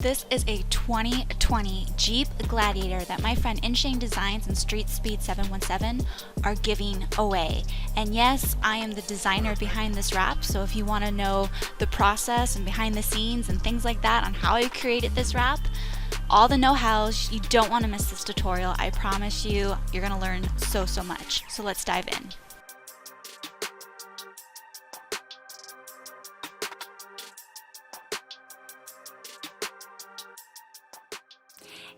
This is a 2020 Jeep Gladiator that my friend Shane Designs and Street Speed 717 are giving away. And yes, I am the designer behind this wrap, so if you want to know the process and behind the scenes and things like that on how I created this wrap, all the know-hows, you don't want to miss this tutorial. I promise you, you're going to learn so much. So let's dive in.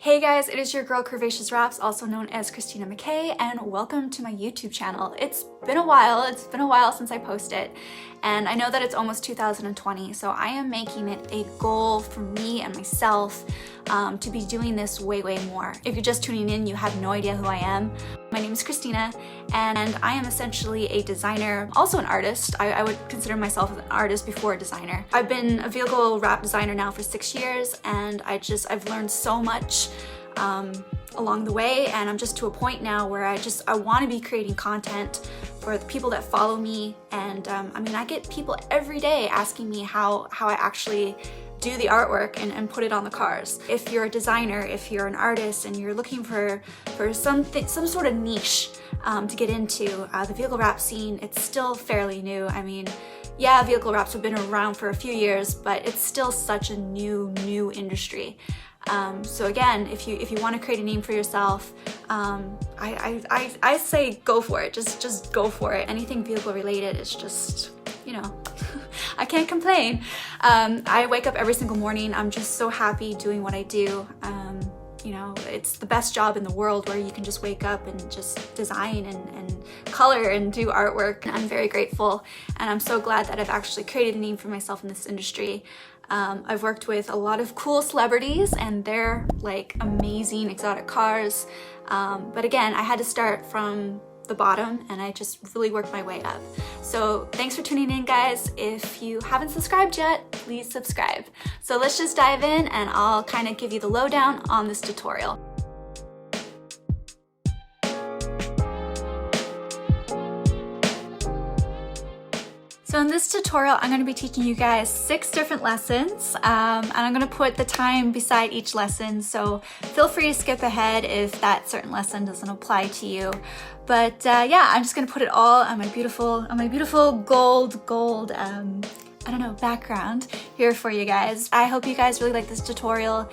Hey guys, it is your girl Curvaceous Wraps, also known as Christina McKay, and welcome to my YouTube channel. It's been a while since I posted, and I know that it's almost 2020, so I am making it a goal for me and myself to be doing this way more. If you're just tuning in, you have no idea who I am. My name is Christina, and I am essentially a designer, also an artist. I would consider myself an artist before a designer. I've been a vehicle wrap designer now for 6 years, and I've learned so much along the way, and I'm just to a point now where I want to be creating content for the people that follow me. And I mean, I get people every day asking me how I actually do the artwork and put it on the cars. If you're a designer, if you're an artist, and you're looking for some sort of niche to get into, the vehicle wrap scene, it's still fairly new. I mean, yeah, vehicle wraps have been around for a few years, but it's still such a new industry. So again, if you want to create a name for yourself, I say go for it. Just go for it. Anything vehicle related is just, you know, I can't complain. I wake up every single morning. I'm just so happy doing what I do. You know, it's the best job in the world where you can just wake up and just design and color and do artwork. I'm very grateful, and I'm so glad that I've actually created a name for myself in this industry. I've worked with a lot of cool celebrities, and they're like amazing exotic cars. But again, I had to start from the bottom, and I just really worked my way up. So thanks for tuning in, guys. If you haven't subscribed yet, please subscribe. So let's just dive in, and I'll kind of give you the lowdown on this tutorial. So in this tutorial, I'm going to be teaching you guys 6 different lessons, and I'm going to put the time beside each lesson, so feel free to skip ahead if that certain lesson doesn't apply to you. But yeah, I'm just going to put it all on my beautiful gold I don't know, background here for you guys. I hope you guys really like this tutorial.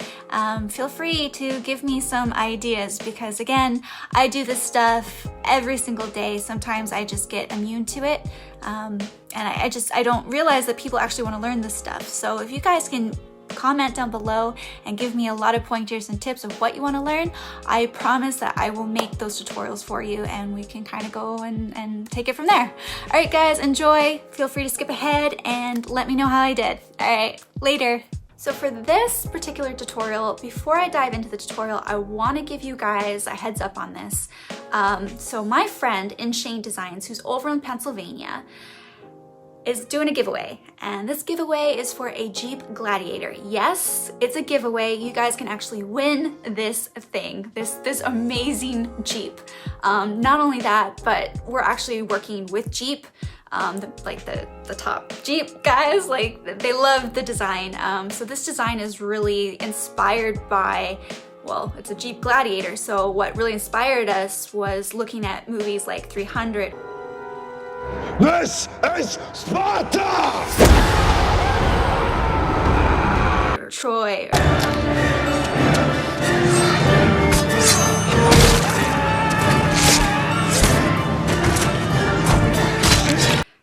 Feel free to give me some ideas, because again, I do this stuff every single day. Sometimes I just get immune to it, and I don't realize that people actually want to learn this stuff. So if you guys can comment down below and give me a lot of pointers and tips of what you want to learn, I promise that I will make those tutorials for you, and we can kind of go and take it from there. All right, guys, enjoy. Feel free to skip ahead and let me know how I did. All right, later. So for this particular tutorial, before I dive into the tutorial, I want to give you guys a heads up on this. So my friend Shane Designs, who's over in Pennsylvania, is doing a giveaway, and this giveaway is for a Jeep Gladiator. Yes, it's a giveaway. You guys can actually win this thing, this amazing Jeep. Not only that, but we're actually working with Jeep, the top Jeep guys. Like, they love the design. So this design is really inspired by, well, it's a Jeep Gladiator. So what really inspired us was looking at movies like 300. This is Sparta! Or Troy.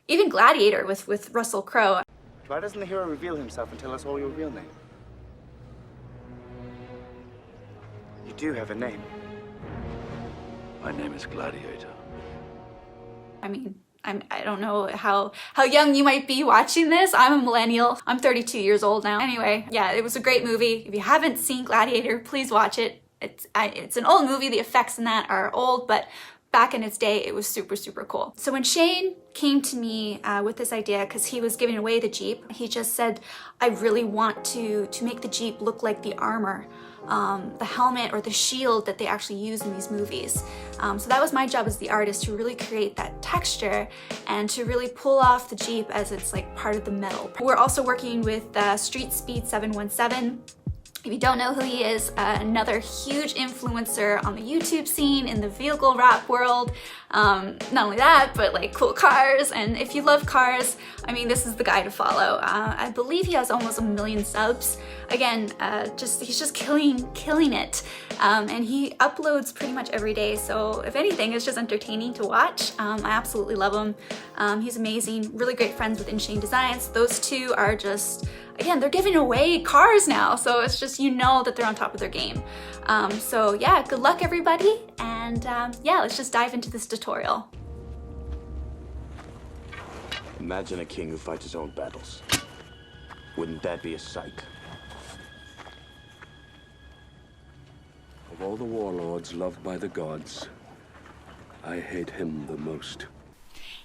Even Gladiator with Russell Crowe. Why doesn't the hero reveal himself and tell us all your real name? You do have a name. My name is Gladiator. I mean, I don't know how young you might be watching this. I'm a millennial. I'm 32 years old now. Anyway, yeah, it was a great movie. If you haven't seen Gladiator, please watch it. It's an old movie. The effects in that are old, but back in its day, it was super cool. So when Shane came to me with this idea, because he was giving away the Jeep, he just said, I really want to make the Jeep look like the armor, the helmet or the shield that they actually use in these movies. So that was my job as the artist, to really create that texture and to really pull off the Jeep as it's like part of the metal. We're also working with Street Speed 717. If you don't know who he is, another huge influencer on the YouTube scene in the vehicle wrap world. Not only that, but like cool cars. And if you love cars, I mean, this is the guy to follow. I believe he has almost 1 million subs. Again, he's just killing it. And he uploads pretty much every day. So if anything, it's just entertaining to watch. I absolutely love him. He's amazing, really great friends with Insane Designs. Those two are just, again, they're giving away cars now, so it's just, you know that they're on top of their game. So yeah, good luck everybody, and yeah, let's just dive into this tutorial. Imagine a king who fights his own battles. Wouldn't that be a sight? Of all the warlords loved by the gods, I hate him the most.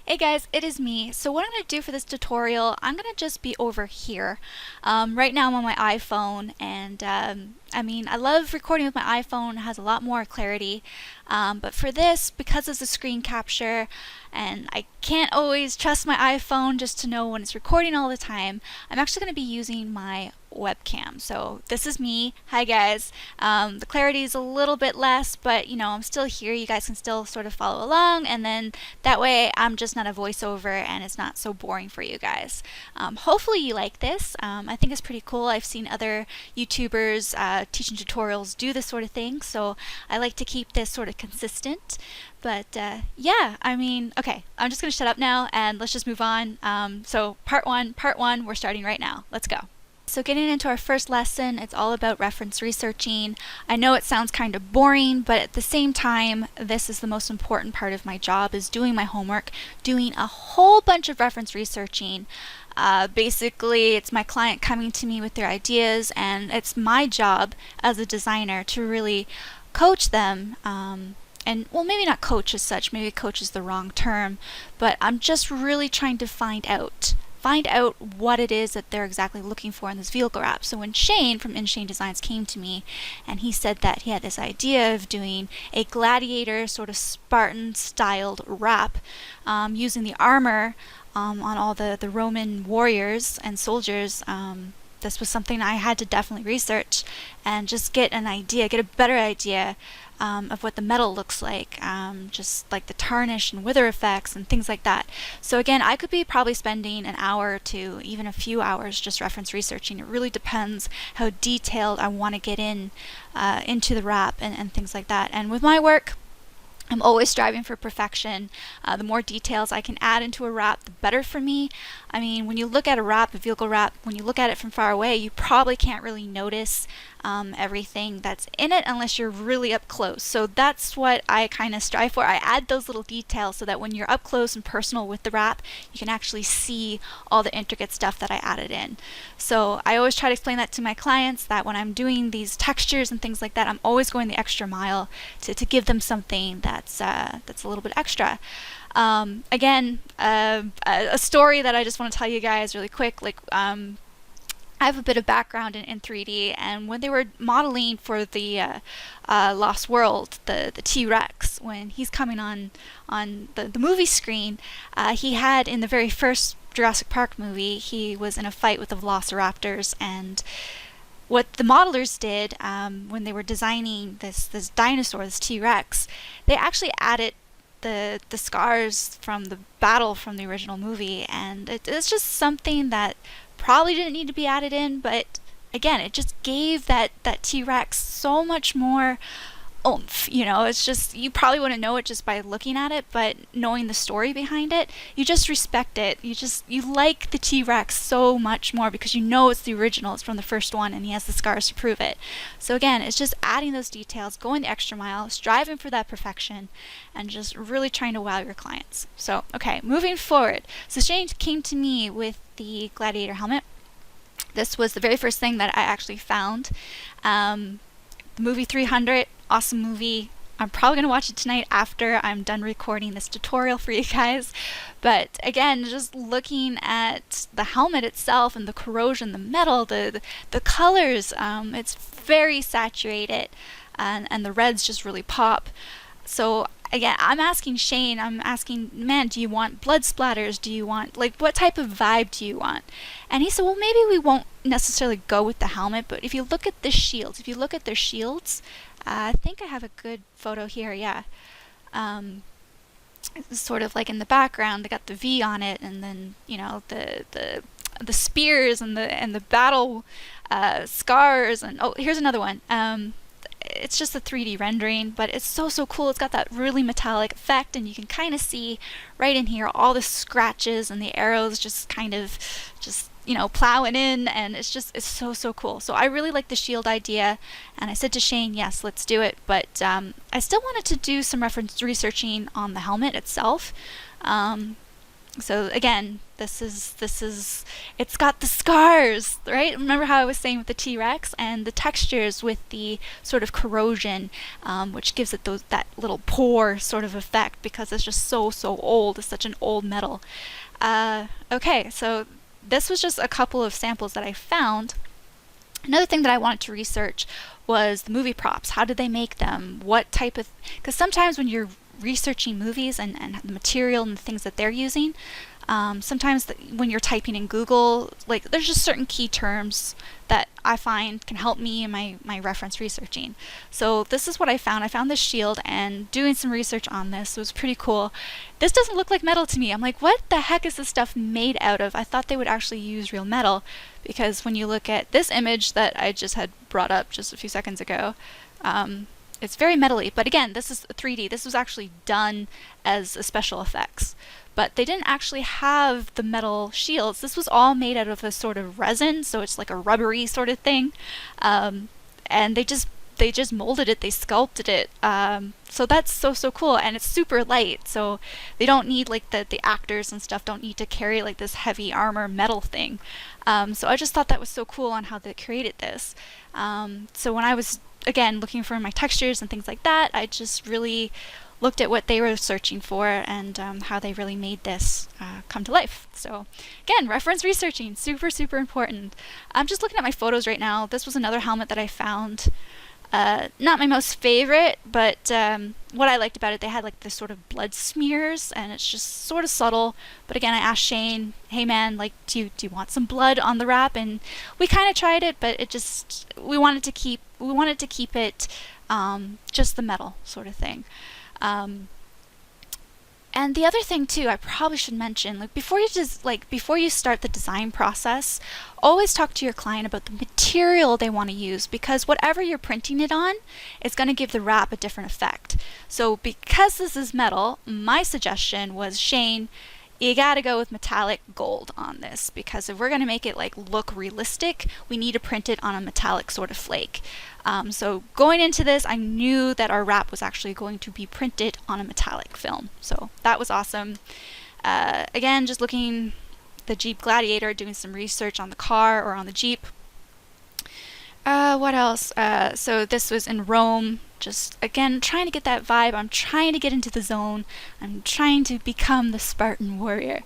Hey guys, it is me. So what I'm going to do for this tutorial, I'm going to just be over here. Right now I'm on my iPhone, and I mean, I love recording with my iPhone. It has a lot more clarity. But for this, because it's a screen capture, and I can't always trust my iPhone just to know when it's recording all the time, I'm actually going to be using my webcam. So this is me. Hi guys. The clarity is a little bit less, but you know, I'm still here. You guys can still sort of follow along, and then that way I'm just not a voiceover and it's not so boring for you guys. Hopefully you like this. I think it's pretty cool. I've seen other YouTubers teaching tutorials do this sort of thing, so I like to keep this sort of consistent. But yeah, I mean, okay, I'm just gonna shut up now and let's just move on. So part one, we're starting right now. Let's go. So getting into our first lesson, it's all about reference researching. I know it sounds kind of boring, but at the same time, this is the most important part of my job, is doing my homework, doing a whole bunch of reference researching. Basically, it's my client coming to me with their ideas, and it's my job as a designer to really coach them. And well, maybe not coach as such, maybe coach is the wrong term, but I'm just really trying to find out what it is that they're exactly looking for in this vehicle wrap. So when Shane from Insane Designs came to me and he said that he had this idea of doing a Gladiator sort of Spartan styled wrap using the armor on all the Roman warriors and soldiers, this was something I had to definitely research and just get an idea, get a better idea of what the metal looks like, just like the tarnish and wither effects and things like that. So again, I could be probably spending an hour to even a few hours just reference researching. It really depends how detailed I want to get into the wrap and things like that. And with my work, I'm always striving for perfection. The more details I can add into a wrap, the better for me. I mean, when you look at a wrap, a vehicle wrap, when you look at it from far away, you probably can't really notice everything that's in it unless you're really up close. So that's what I kind of strive for. I add those little details so that when you're up close and personal with the wrap, you can actually see all the intricate stuff that I added in. So I always try to explain that to my clients, that when I'm doing these textures and things like that, I'm always going the extra mile to give them something that's a little bit extra. Again, a story that I just want to tell you guys really quick, like I have a bit of background in 3D, and when they were modeling for the Lost World, the T-Rex, when he's coming on the movie screen, he had, in the very first Jurassic Park movie, he was in a fight with the Velociraptors, and what the modelers did when they were designing this dinosaur, this T-Rex, they actually added the scars from the battle from the original movie, and it's just something that probably didn't need to be added in, but again, it just gave that T-Rex so much more oomph. You know, it's just, you probably wouldn't know it just by looking at it, but knowing the story behind it, you just respect it. You like the T-Rex so much more because you know it's the original, it's from the first one, and he has the scars to prove it. So again, it's just adding those details, going the extra mile, striving for that perfection, and just really trying to wow your clients. So, okay, moving forward. So Shane came to me with the Gladiator helmet. This was the very first thing that I actually found. The movie 300, awesome movie. I'm probably going to watch it tonight after I'm done recording this tutorial for you guys. But again, just looking at the helmet itself and the corrosion, the metal, the colors, it's very saturated, and the reds just really pop. So again, I'm asking Shane, I'm asking, man, do you want blood splatters? Do you want, like, what type of vibe do you want? And he said, well, maybe we won't necessarily go with the helmet, but if you look at the shields, if you look at their shields, I think I have a good photo here, yeah. It's sort of like in the background, they got the V on it, and then, you know, the spears and the battle scars, and oh, here's another one. It's just a 3D rendering, but it's so cool. It's got that really metallic effect, and you can kind of see right in here all the scratches and the arrows just kind of you know, plowing in, and it's so cool. So I really like the shield idea, and I said to Shane, yes, let's do it, but I still wanted to do some reference researching on the helmet itself. So again, this is it's got the scars, right? Remember how I was saying with the T-Rex, and the textures with the sort of corrosion, which gives it that little pore sort of effect, because it's just so old. It's such an old metal. Okay, so this was just a couple of samples that I found. Another thing that I wanted to research was the movie props. How did they make them? What type of... Because sometimes when you're researching movies and the material and the things that they're using, sometimes when you're typing in Google, like, there's just certain key terms that I find can help me in my reference researching. So this is what I found. I found this shield, and doing some research on this was pretty cool. This doesn't look like metal to me. I'm like, what the heck is this stuff made out of? I thought they would actually use real metal, because when you look at this image that I just had brought up just a few seconds ago, it's very metally, but again, this is 3D. This was actually done as a special effects. But they didn't actually have the metal shields. This was all made out of a sort of resin, so it's like a rubbery sort of thing. And they just molded it, they sculpted it. So that's so cool, and it's super light, so they don't need, like, the actors and stuff don't need to carry like this heavy armor metal thing. So I just thought that was so cool on how they created this. So when I was, again, looking for my textures and things like that, I just really looked at what they were searching for, and how they really made this come to life. So again, reference researching, super important. I'm just looking at my photos right now. This was another helmet that I found. Not my most favorite, but what I liked about it, they had like this sort of blood smears, and it's just sort of subtle. But again, I asked Shane, hey man, like, do you want some blood on the wrap? And we kind of tried it, but it just, we wanted to keep it just the metal sort of thing. And the other thing too, I probably should mention, like, before you start the design process, always talk to your client about the material they want to use, because whatever you're printing it on is going to give the wrap a different effect. So because this is metal, my suggestion was, Shane, you gotta go with metallic gold on this, because if we're gonna make it like look realistic, we need to print it on a metallic sort of flake. So going into this, I knew that our wrap was actually going to be printed on a metallic film. So that was awesome. Again, just looking the Jeep Gladiator, doing some research on the car or on the Jeep. What else? So this was in Rome. Just, again, trying to get that vibe. I'm trying to get into the zone. I'm trying to become the Spartan warrior.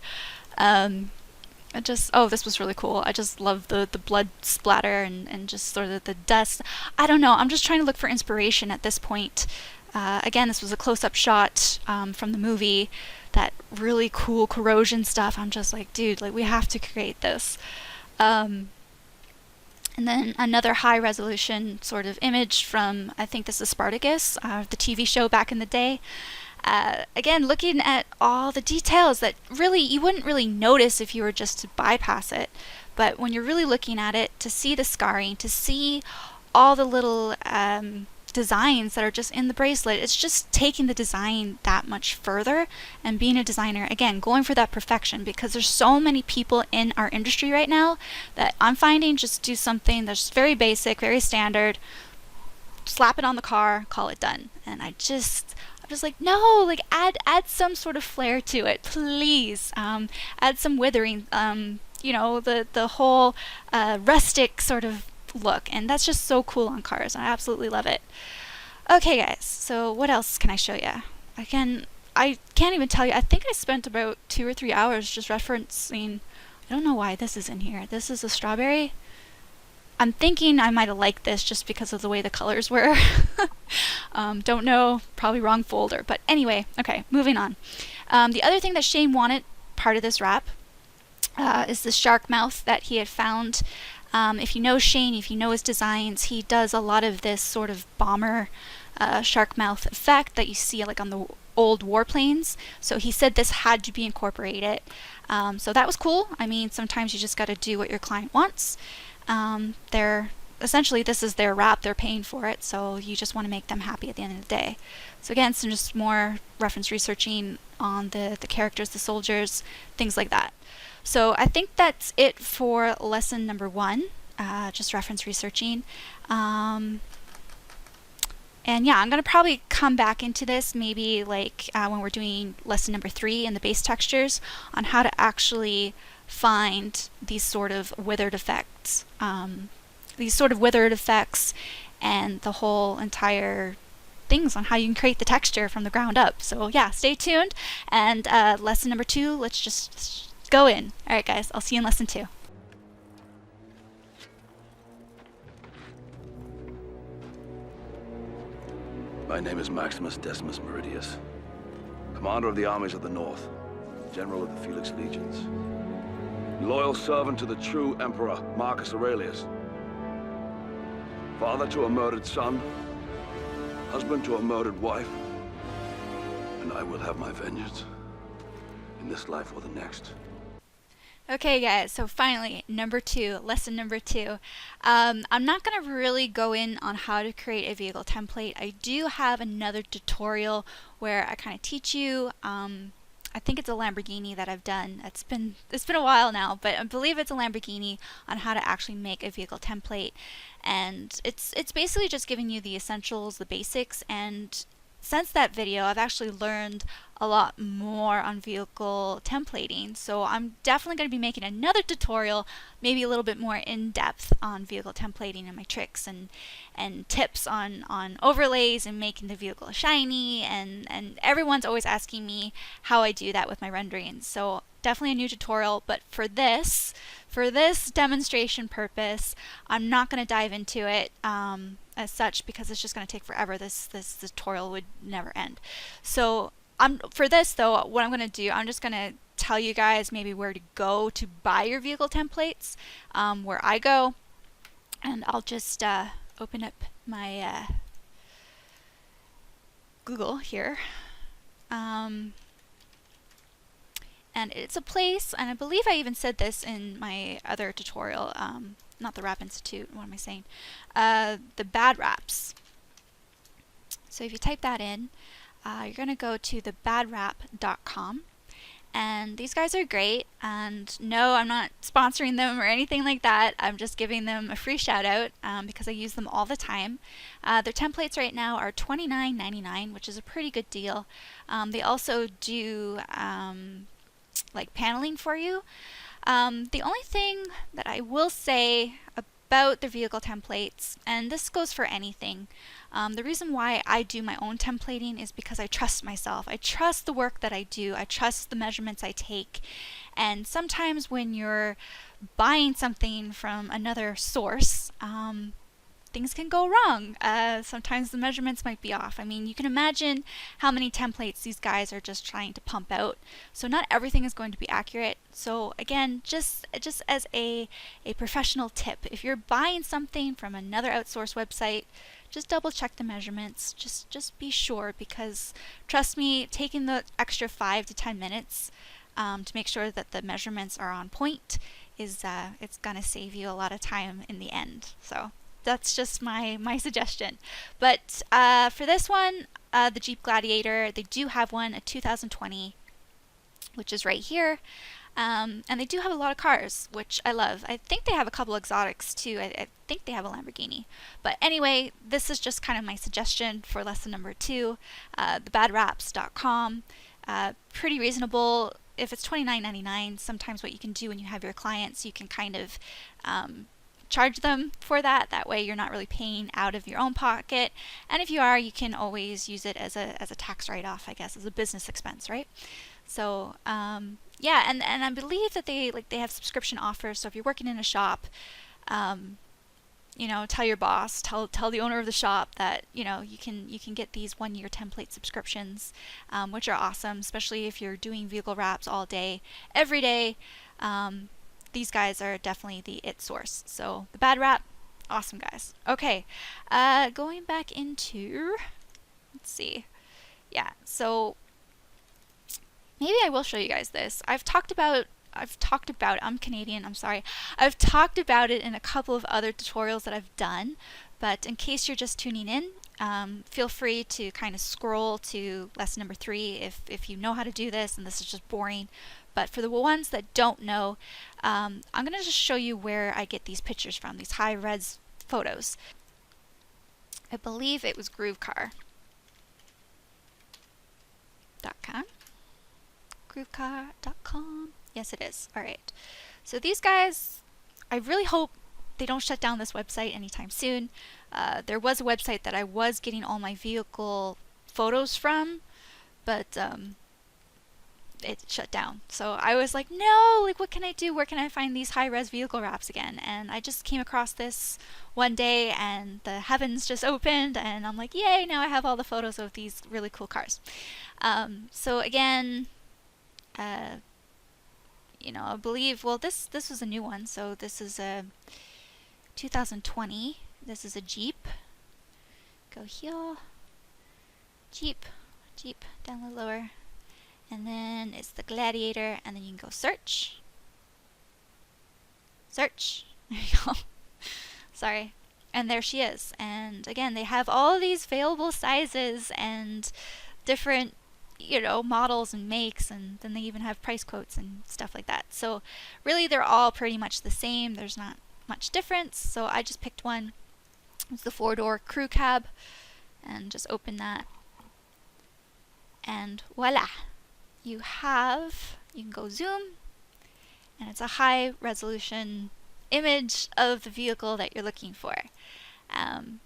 This was really cool. I just love the blood splatter and just sort of the dust. I don't know. I'm just trying to look for inspiration at this point. Again, this was a close-up shot from the movie. That really cool corrosion stuff. I'm just like, dude, like, we have to create this. And then another high-resolution sort of image from, I think this is Spartacus, the TV show back in the day. Again, looking at all the details that really you wouldn't really notice if you were just to bypass it. But when you're really looking at it, to see the scarring, to see all the little designs that are just in the bracelet, it's just taking the design that much further. And being a designer, again, going for that perfection, because there's so many people in our industry right now that I'm finding just do something that's very basic, very standard, slap it on the car, call it done. And I'm just like, no, like, add some sort of flair to it, please. Add some withering, the whole rustic sort of look, and that's just so cool on cars. I absolutely love it. Okay guys, so what else can I show you? Again, I can't even tell you. I think I spent about 2 or 3 hours just referencing. I don't know why this is in here. This is a strawberry. I'm thinking I might have liked this just because of the way the colors were. Don't know, probably wrong folder. But anyway, okay, moving on. The other thing that Shane wanted part of this wrap is the shark mouth that he had found. If you know Shane, if you know his designs, he does a lot of this sort of bomber shark mouth effect that you see like on the old warplanes. So he said this had to be incorporated. So that was cool. I mean, sometimes you just got to do what your client wants. They're essentially, this is their wrap, they're paying for it, so you just want to make them happy at the end of the day. So again, some just more reference researching on the characters, the soldiers, things like that. So I think that's it for lesson number 1, just reference researching. And yeah, I'm going to probably come back into this maybe like when we're doing lesson number 3 in the base textures on how to actually find these sort of withered effects. And the whole entire things on how you can create the texture from the ground up. So yeah, stay tuned. And lesson number 2, let's just go in. Alright guys, I'll see you in lesson 2. My name is Maximus Decimus Meridius, commander of the armies of the North, general of the Felix Legions, loyal servant to the true Emperor Marcus Aurelius, father to a murdered son, husband to a murdered wife, and I will have my vengeance in this life or the next. Okay guys, so finally, number 2, lesson number 2. I'm not going to really go in on how to create a vehicle template. I do have another tutorial where I kind of teach you, I think it's a Lamborghini that I've done. It's been a while now, but I believe it's a Lamborghini on how to actually make a vehicle template. And it's basically just giving you the essentials, the basics, and since that video, I've actually learned a lot more on vehicle templating. So I'm definitely going to be making another tutorial, maybe a little bit more in-depth on vehicle templating and my tricks and tips on overlays and making the vehicle shiny. And everyone's always asking me how I do that with my renderings. So definitely a new tutorial, but for this demonstration purpose, I'm not going to dive into it as such because it's just going to take forever. This tutorial would never end. So for this though, what I'm going to do, I'm just going to tell you guys maybe where to go to buy your vehicle templates, where I go, and I'll just open up my Google here. And it's a place, and I believe I even said this in my other tutorial, not the Rap Institute, what am I saying? The Bad Raps. So if you type that in, you're going to go to thebadrap.com, and these guys are great, and no, I'm not sponsoring them or anything like that. I'm just giving them a free shout out because I use them all the time. Their templates right now are $29.99, which is a pretty good deal. They also do like paneling for you. The only thing that I will say about the vehicle templates, and this goes for anything, the reason why I do my own templating is because I trust myself. I trust the work that I do. I trust the measurements I take. And sometimes when you're buying something from another source, things can go wrong. Sometimes the measurements might be off. I mean, you can imagine how many templates these guys are just trying to pump out. So not everything is going to be accurate. So again, just as a professional tip, if you're buying something from another outsourced website, just double check the measurements. Just be sure, because trust me, taking the extra 5 to 10 minutes to make sure that the measurements are on point is it's gonna save you a lot of time in the end. So that's just my suggestion. But for this one, the Jeep Gladiator, they do have one, a 2020, which is right here. And they do have a lot of cars, which I love. I think they have a couple exotics too. I think they have a Lamborghini. But anyway, this is just kind of my suggestion for lesson number 2. Thebadraps.com. Pretty reasonable. If it's $29.99, sometimes what you can do when you have your clients, you can kind of charge them for that. That way you're not really paying out of your own pocket. And if you are, you can always use it as a tax write-off, I guess, as a business expense, right? So yeah, and I believe that they have subscription offers. So if you're working in a shop, you know, tell your boss, tell the owner of the shop that, you know, you can get these 1-year template subscriptions, which are awesome, especially if you're doing vehicle wraps all day, every day. These guys are definitely the it source. So the bad wrap, awesome guys. Okay, going back into, let's see, yeah, so maybe I will show you guys this. I've talked about, I'm Canadian, I'm sorry. I've talked about it in a couple of other tutorials that I've done, but in case you're just tuning in, feel free to kind of scroll to lesson number 3 if you know how to do this and this is just boring. But for the ones that don't know, I'm going to just show you where I get these pictures from, these high-res photos. I believe it was groovecar.com. Groovecar.com. Yes, it is. All right. So these guys, I really hope they don't shut down this website anytime soon. There was a website that I was getting all my vehicle photos from, but it shut down. So I was like, no, like what can I do? Where can I find these high-res vehicle wraps again? And I just came across this one day and the heavens just opened and I'm like, yay, now I have all the photos of these really cool cars. So again, you know, I believe, well, this was a new one. So this is a 2020. This is a Jeep. Go here. Jeep, down a little lower. And then it's the Gladiator, and then you can go search. Search. There you go. Sorry. And there she is. And again, they have all these available sizes and different, you know, models and makes, and then they even have price quotes and stuff like that. So really they're all pretty much the same. There's not much difference. So I just picked one. It's the 4-door crew cab, and just open that. And voila. You can go zoom, and it's a high resolution image of the vehicle that you're looking for. And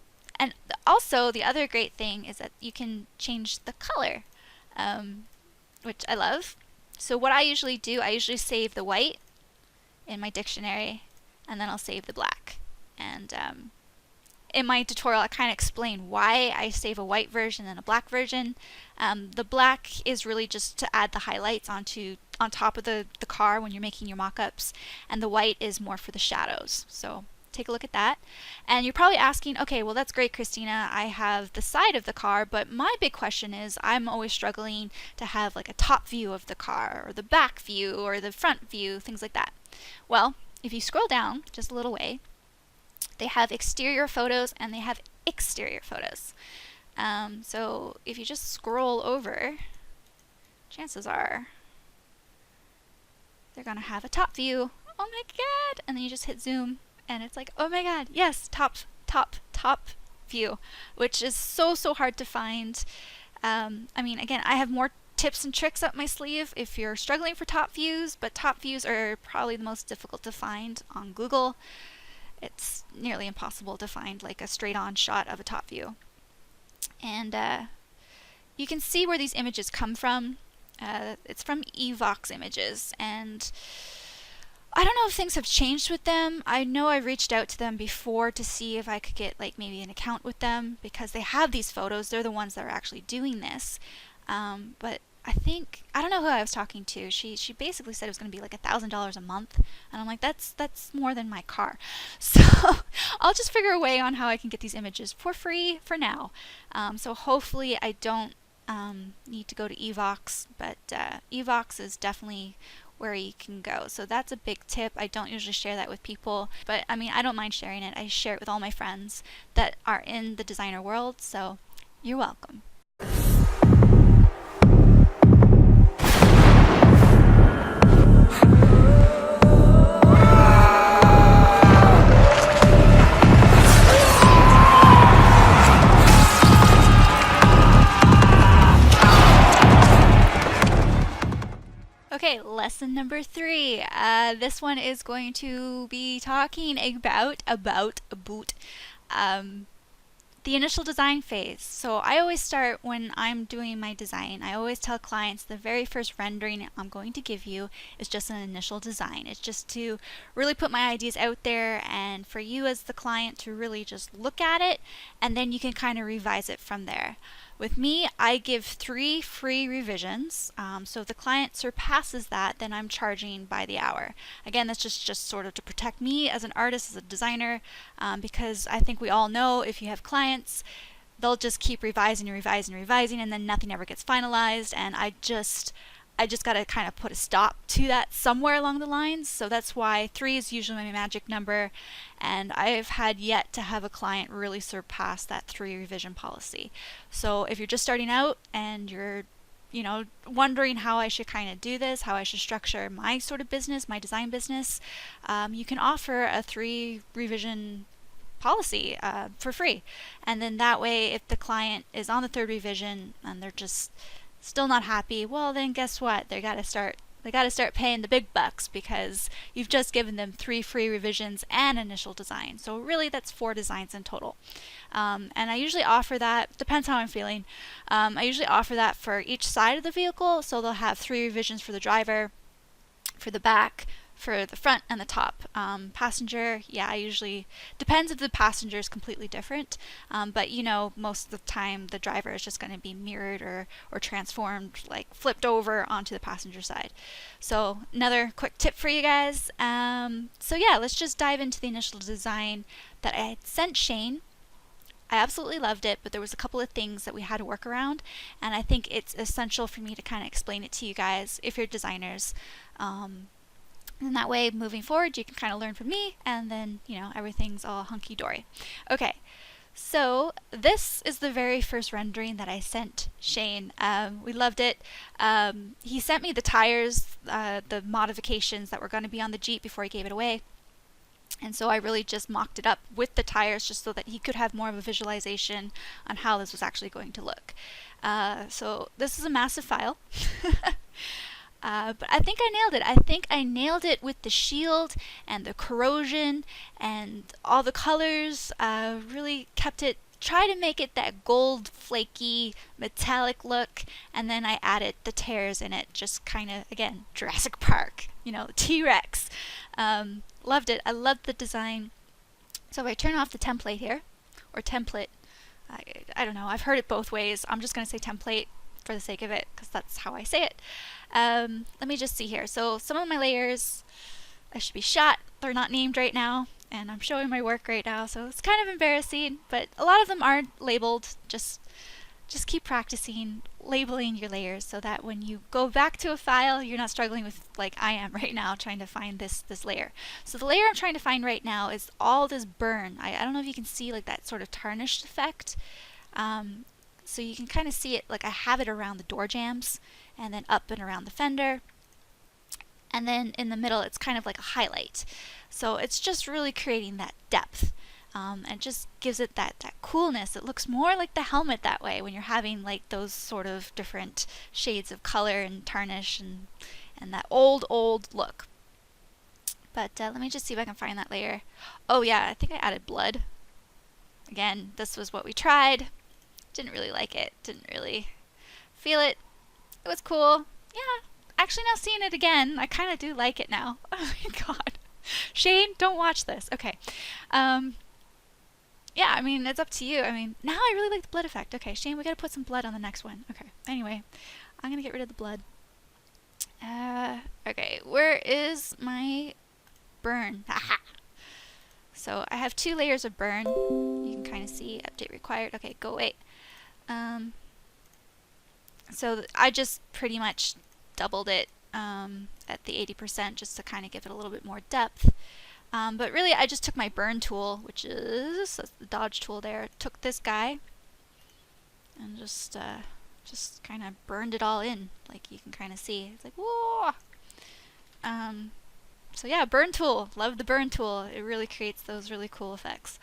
also the other great thing is that you can change the color, which I love. So what I usually do, I usually save the white in my dictionary, and then I'll save the black. And in my tutorial, I kind of explain why I save a white version and a black version. The black is really just to add the highlights on top of the car when you're making your mock-ups, and the white is more for the shadows. So take a look at that. And you're probably asking, okay, well that's great, Christina, I have the side of the car, but my big question is I'm always struggling to have like a top view of the car, or the back view, or the front view, things like that. Well, if you scroll down just a little way, they have exterior photos and they have exterior photos. So if you just scroll over, chances are they're gonna have a top view. Oh my god! And then you just hit zoom and it's like, oh my god, yes, top view, which is so hard to find. I mean, again, I have more tips and tricks up my sleeve if you're struggling for top views, but top views are probably the most difficult to find on Google. It's nearly impossible to find like a straight-on shot of a top view. And you can see where these images come from. It's from Evox Images, and I don't know if things have changed with them. I know I reached out to them before to see if I could get like maybe an account with them, because they have these photos. They're the ones that are actually doing this. But I don't know who I was talking to. She basically said it was going to be like $1,000 a month, and I'm like, that's more than my car. So I'll just figure a way on how I can get these images for free for now. So hopefully I don't need to go to Evox, but Evox is definitely where you can go. So that's a big tip. I don't usually share that with people, but I mean, I don't mind sharing it. I share it with all my friends that are in the designer world, so you're welcome. Okay, lesson number 3. This one is going the The initial design phase. So I always start when I'm doing my design. I always tell clients the very first rendering I'm going to give you is just an initial design. It's just to really put my ideas out there and for you as the client to really just look at it, and then you can kind of revise it from there. With me, I give 3 free revisions. So if the client surpasses that, then I'm charging by the hour. Again, that's just sort of to protect me as an artist, as a designer, because I think we all know if you have clients, they'll just keep revising and revising and revising, and then nothing ever gets finalized. And I just got to kind of put a stop to that somewhere along the lines. So that's why 3 is usually my magic number, and I've had yet to have a client really surpass that 3 revision policy. So if you're just starting out and you're wondering how I should kind of do this, how I should structure my sort of business, my design business, you can offer a 3 revision policy for free. And then that way, if the client is on the 3rd revision and they're just still not happy, well then guess what? They got to start paying the big bucks, because you've just given them 3 free revisions and initial design. So really that's 4 designs in total. And I usually offer that, depends how I'm feeling, I usually offer that for each side of the vehicle. So they'll have 3 revisions for the driver, for the back, for the front, and the top. Passenger, yeah, I usually, depends if the passenger is completely different, but most of the time the driver is just going to be mirrored or transformed, like flipped over onto the passenger side. So another quick tip for you guys. So yeah, let's just dive into the initial design that I had sent Shane. I absolutely loved it, but there was a couple of things that we had to work around, and I think it's essential for me to kind of explain it to you guys if you're designers. And that way, moving forward, you can kind of learn from me, and then, everything's all hunky-dory. Okay, so this is the very first rendering that I sent Shane. We loved it. He sent me the tires, the modifications that were going to be on the Jeep before he gave it away. And so I really just mocked it up with the tires just so that he could have more of a visualization on how this was actually going to look. So this is a massive file. But I think I nailed it. I think I nailed it with the shield and the corrosion and all the colors. Really kept it, try to make it that gold, flaky, metallic look. And then I added the tears in it, just kind of, again, Jurassic Park, T-Rex. Loved it. I loved the design. So if I turn off the template here, or template, I don't know. I've heard it both ways. I'm just going to say template for the sake of it, because that's how I say it. Let me just see here. So some of my layers I should be shot. They're not named right now, and I'm showing my work right now, so it's kind of embarrassing, but a lot of them are labeled. Just keep practicing labeling your layers so that when you go back to a file, you're not struggling with, like I am right now, trying to find this layer. So the layer I'm trying to find right now is all this burn. I don't know if you can see like that sort of tarnished effect. So you can kind of see it, like I have it around the door jambs, and then up and around the fender, and then in the middle it's kind of like a highlight. So it's just really creating that depth, and just gives it that coolness. It looks more like the helmet that way when you're having like those sort of different shades of color and tarnish and that old look. But let me just see if I can find that layer. Oh yeah, I think I added blood. Again, this was what we tried. Didn't really like it. Didn't really feel it. It was cool. Yeah. Actually, now seeing it again, I kind of do like it now. Oh my god. Shane, don't watch this. Okay. Yeah, I mean, it's up to you. I mean, now I really like the blood effect. Okay, Shane, we gotta put some blood on the next one. Okay. Anyway, I'm gonna get rid of the blood. Okay, where is my burn? Haha. So I have 2 layers of burn. You can kind of see update required. Okay, go away. So I just pretty much doubled it at the 80% just to kind of give it a little bit more depth. But really I just took my burn tool, which is that's the dodge tool there, took this guy and just kind of burned it all in, like you can kind of see. It's like, whoa! So yeah, burn tool. Love the burn tool. It really creates those really cool effects.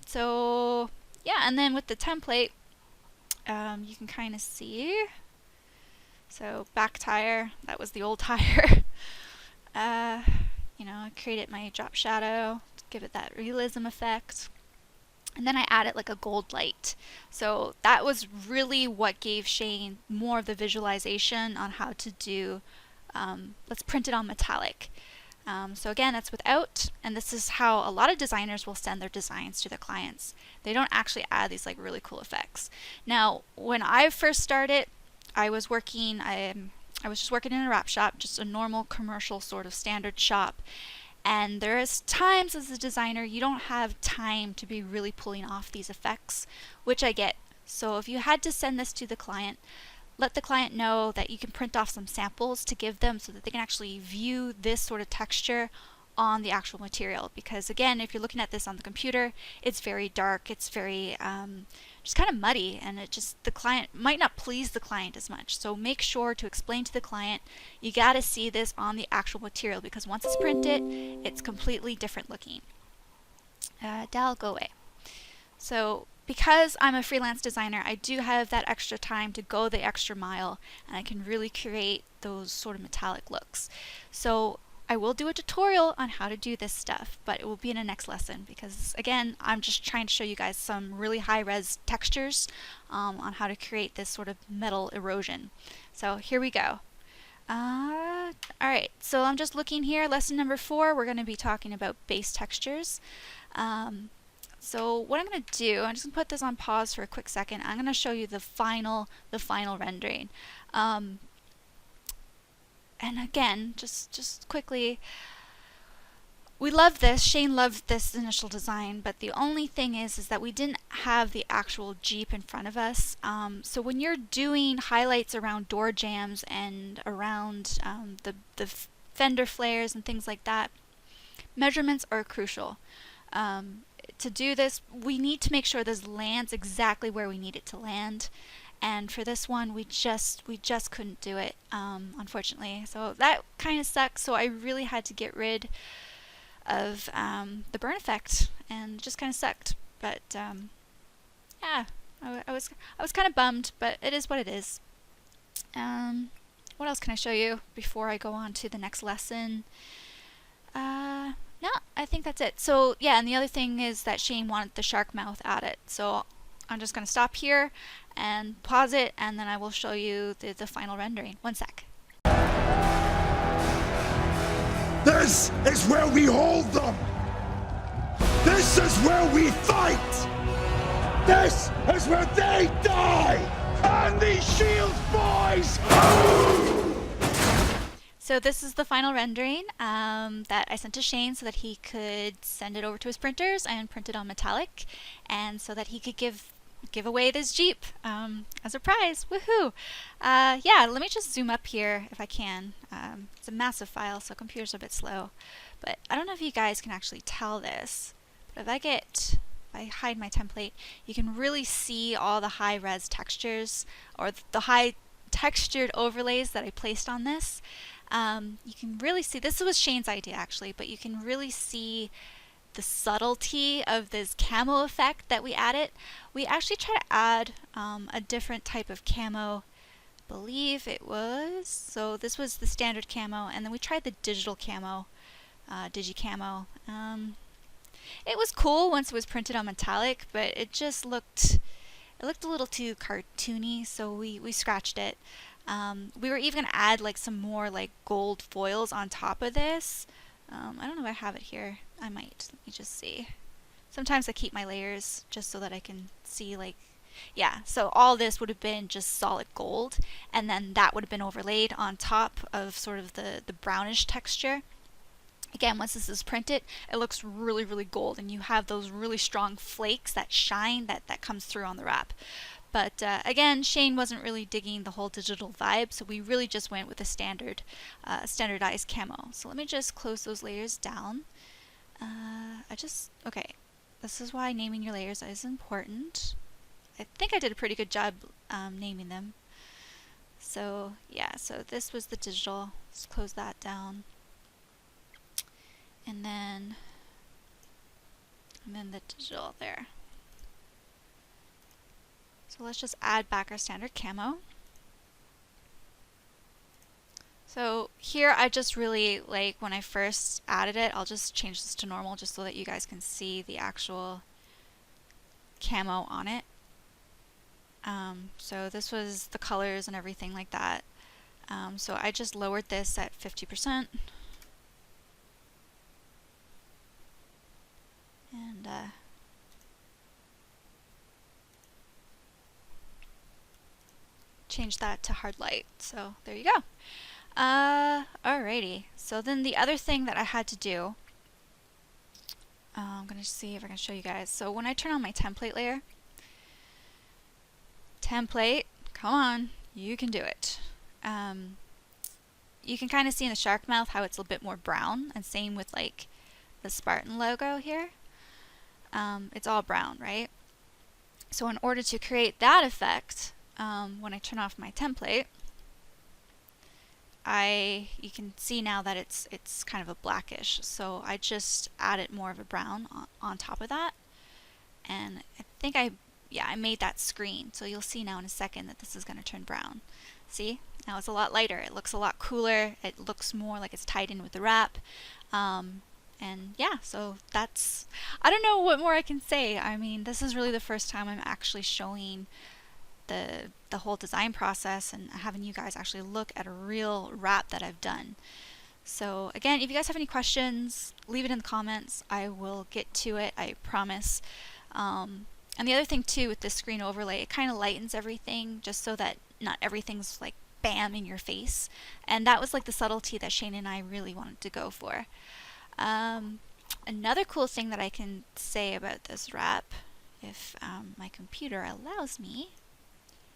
So yeah, and then with the template, you can kind of see. So back tire, that was the old tire. I created my drop shadow to give it that realism effect. And then I added like a gold light. So that was really what gave Shane more of the visualization on how to do, let's print it on metallic. So again, that's without, and this is how a lot of designers will send their designs to their clients. They don't actually add these like really cool effects. Now, when I first started, I was just working in a wrap shop, just a normal commercial sort of standard shop. And there's times as a designer you don't have time to be really pulling off these effects, which I get. So if you had to send this to the client, let the client know that you can print off some samples to give them so that they can actually view this sort of texture on the actual material. Because again, if you're looking at this on the computer, it's very dark, it's very just kind of muddy, and the client might not please the client as much. So make sure to explain to the client, you got to see this on the actual material, because once it's printed, it's completely different looking. Dal, go away. So because I'm a freelance designer, I do have that extra time to go the extra mile, and I can really create those sort of metallic looks. So I will do a tutorial on how to do this stuff, but it will be in the next lesson, because again, I'm just trying to show you guys some really high res textures on how to create this sort of metal erosion. So here we go. Alright, so I'm just looking here, lesson number 4, we're going to be talking about base textures. So what I'm going to do, I'm just going to put this on pause for a quick second. I'm going to show you the final rendering. And again, just quickly, we love this. Shane loved this initial design, but the only thing is that we didn't have the actual Jeep in front of us. So when you're doing highlights around door jambs and around the fender flares and things like that, measurements are crucial. To do this, we need to make sure this lands exactly where we need it to land. And for this one, we just couldn't do it, unfortunately. So that kind of sucks. So I really had to get rid of the burn effect, and it just kind of sucked. But yeah, I was kind of bummed, but it is what it is. What else can I show you before I go on to the next lesson? No, I think that's it. So yeah, and the other thing is that Shane wanted the shark mouth added. So I'm just going to stop here and pause it, and then I will show you the final rendering. One sec. This is where we hold them! This is where we fight! This is where they die! And these shields, boys! So this is the final rendering that I sent to Shane so that he could send it over to his printers and print it on metallic, and so that he could give away this Jeep as a prize. Woohoo! Yeah, let me just zoom up here if I can. It's a massive file, so computers are a bit slow. But I don't know if you guys can actually tell this, but if I hide my template, you can really see all the high res textures, or the high textured overlays that I placed on this. You can really see, this was Shane's idea actually, but you can really see the subtlety of this camo effect that we added. We actually tried to add a different type of camo, I believe it was. So this was the standard camo, and then we tried the digital camo, digi-camo. It was cool once it was printed on metallic, but it just looked a little too cartoony, so we scratched it. We were even gonna add like some more like gold foils on top of this. I don't know if I have it here. I might. Let me just see. Sometimes I keep my layers just so that I can see, like, yeah, so all this would have been just solid gold, and then that would have been overlaid on top of sort of the brownish texture. Again, once this is printed, it looks really, really gold, and you have those really strong flakes that shine that comes through on the wrap. But again, Shane wasn't really digging the whole digital vibe, so we really just went with a standardized camo. So let me just close those layers down. Okay, this is why naming your layers is important. I think I did a pretty good job naming them. So yeah, so this was the digital. Let's close that down. And then the digital there. So let's just add back our standard camo. So here I just really, like, when I first added it, I'll just change this to normal just so that you guys can see the actual camo on it. So this was the colors and everything like that. So I just lowered this at 50%. And change that to hard light. So there you go. Alrighty. So then the other thing that I had to do, I'm gonna see if I can show you guys. So when I turn on my template layer, template, come on, you can do it. You can kind of see in the shark mouth how it's a bit more brown, and same with like the Spartan logo here. It's all brown, right? So in order to create that effect, when I turn off my template, you can see now that it's kind of a blackish. So I just added more of a brown on top of that, and I think I made that screen. So you'll see now in a second that this is going to turn brown. See? Now it's a lot lighter. It looks a lot cooler. It looks more like it's tied in with the wrap. And yeah, so that's, I don't know what more I can say. I mean, this is really the first time I'm actually showing the whole design process and having you guys actually look at a real wrap that I've done. So again, if you guys have any questions, leave it in the comments. I will get to it, I promise. And the other thing too with this screen overlay, it kind of lightens everything just so that not everything's like bam in your face. And that was like the subtlety that Shane and I really wanted to go for. Another cool thing that I can say about this wrap, if my computer allows me,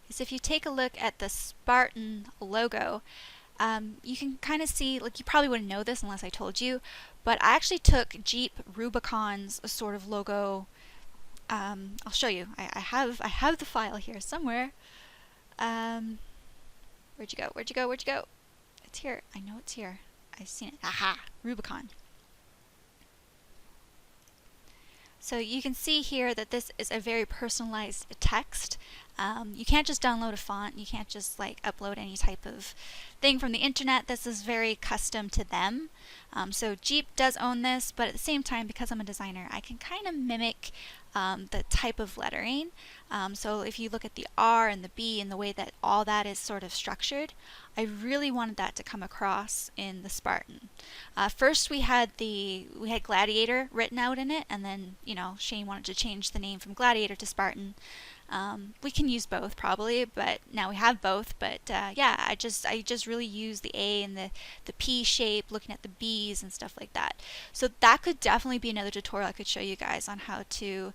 is if you take a look at the Spartan logo, you can kind of see, like, you probably wouldn't know this unless I told you, but I actually took Jeep Rubicon's sort of logo. I'll show you. I have the file here somewhere. Where'd you go? Where'd you go? Where'd you go? It's here. I know it's here. I've seen it. Aha! Rubicon. So you can see here that this is a very personalized text. You can't just download a font. You can't just like upload any type of thing from the internet. This is very custom to them. So Jeep does own this, but at the same time, because I'm a designer, I can kind of mimic the type of lettering. So if you look at the R and the B and the way that all that is sort of structured, I really wanted that to come across in the Spartan. First we had Gladiator written out in it, and then, you know, Shane wanted to change the name from Gladiator to Spartan. We can use both probably, but now we have both. But yeah, I just really use the A and the P shape, looking at the B's and stuff like that. So that could definitely be another tutorial I could show you guys on how to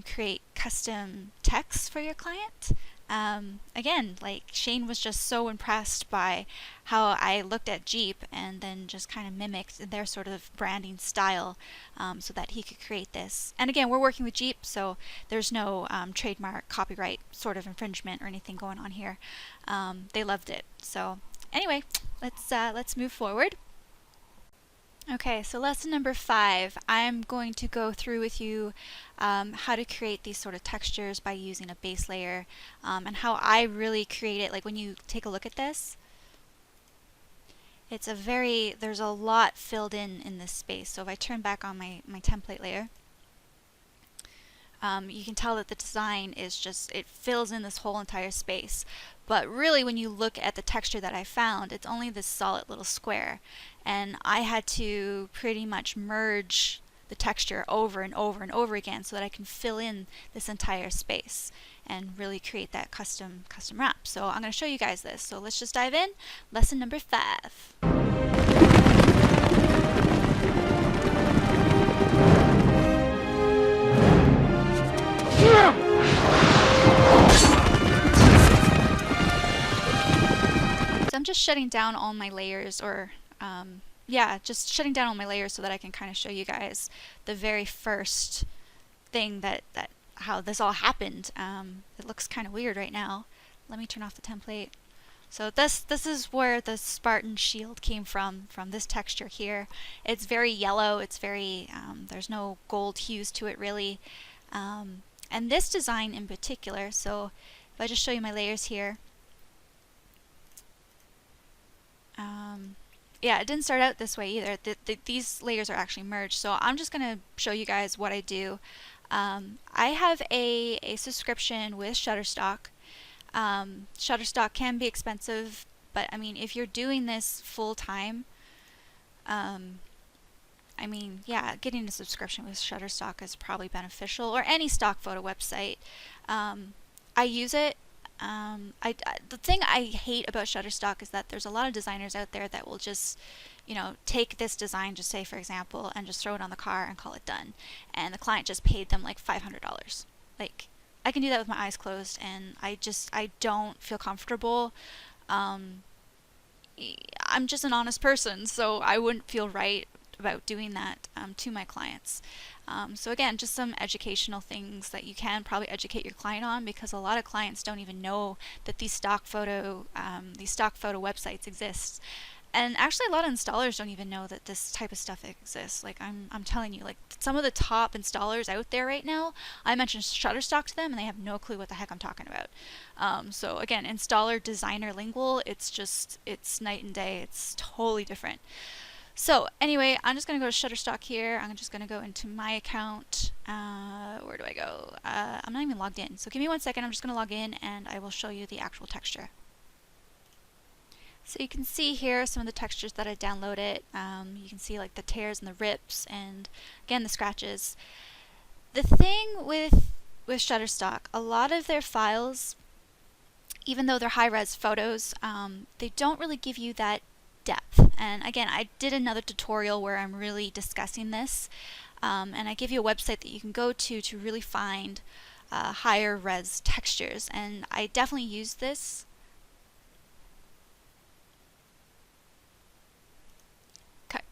create custom text for your client. Again, like, Shane was just so impressed by how I looked at Jeep and then just kind of mimicked their sort of branding style, so that he could create this. And again, we're working with Jeep, so there's no trademark, copyright sort of infringement or anything going on here. They loved it. So anyway, let's move forward. Okay, so lesson number 5, I'm going to go through with you how to create these sort of textures by using a base layer, and how I really create it. Like, when you take a look at this, there's a lot filled in this space. So if I turn back on my template layer, you can tell that the design is just, it fills in this whole entire space. But really, when you look at the texture that I found, it's only this solid little square. And I had to pretty much merge the texture over and over and over again so that I can fill in this entire space and really create that custom wrap. So I'm going to show you guys this. So let's just dive in. Lesson number 5. I'm just shutting down all my layers, or just shutting down all my layers so that I can kind of show you guys the very first thing that how this all happened. It looks kind of weird right now. Let me turn off the template. So this is where the Spartan shield came from this texture here. It's very yellow. It's very there's no gold hues to it really. And this design in particular, so if I just show you my layers here, yeah, it didn't start out this way either. These layers are actually merged. So I'm just going to show you guys what I do I have a subscription with Shutterstock. Shutterstock can be expensive, but I mean, if you're doing this full time, I mean, yeah, getting a subscription with Shutterstock is probably beneficial, or any stock photo website. I use it. The thing I hate about Shutterstock is that there's a lot of designers out there that will just, you know, take this design, just say for example, and just throw it on the car and call it done. And the client just paid them like $500. Like, I can do that with my eyes closed, and I don't feel comfortable. I'm just an honest person, so I wouldn't feel right about doing that to my clients. So again, just some educational things that you can probably educate your client on, because a lot of clients don't even know that these stock photo websites exist. And actually, a lot of installers don't even know that this type of stuff exists. Like, I'm telling you, like, some of the top installers out there right now, I mentioned Shutterstock to them and they have no clue what the heck I'm talking about. So again, installer designer lingual, it's night and day. It's totally different. So anyway, I'm just going to go to Shutterstock here. I'm just going to go into my account. Where do I go? I'm not even logged in. So give me 1 second. I'm just going to log in and I will show you the actual texture. So you can see here some of the textures that I downloaded. You can see like the tears and the rips, and again the scratches. The thing with Shutterstock, a lot of their files, even though they're high-res photos, they don't really give you that depth. And again, I did another tutorial where I'm really discussing this, and I give you a website that you can go to really find higher res textures, and I definitely use this. Cut.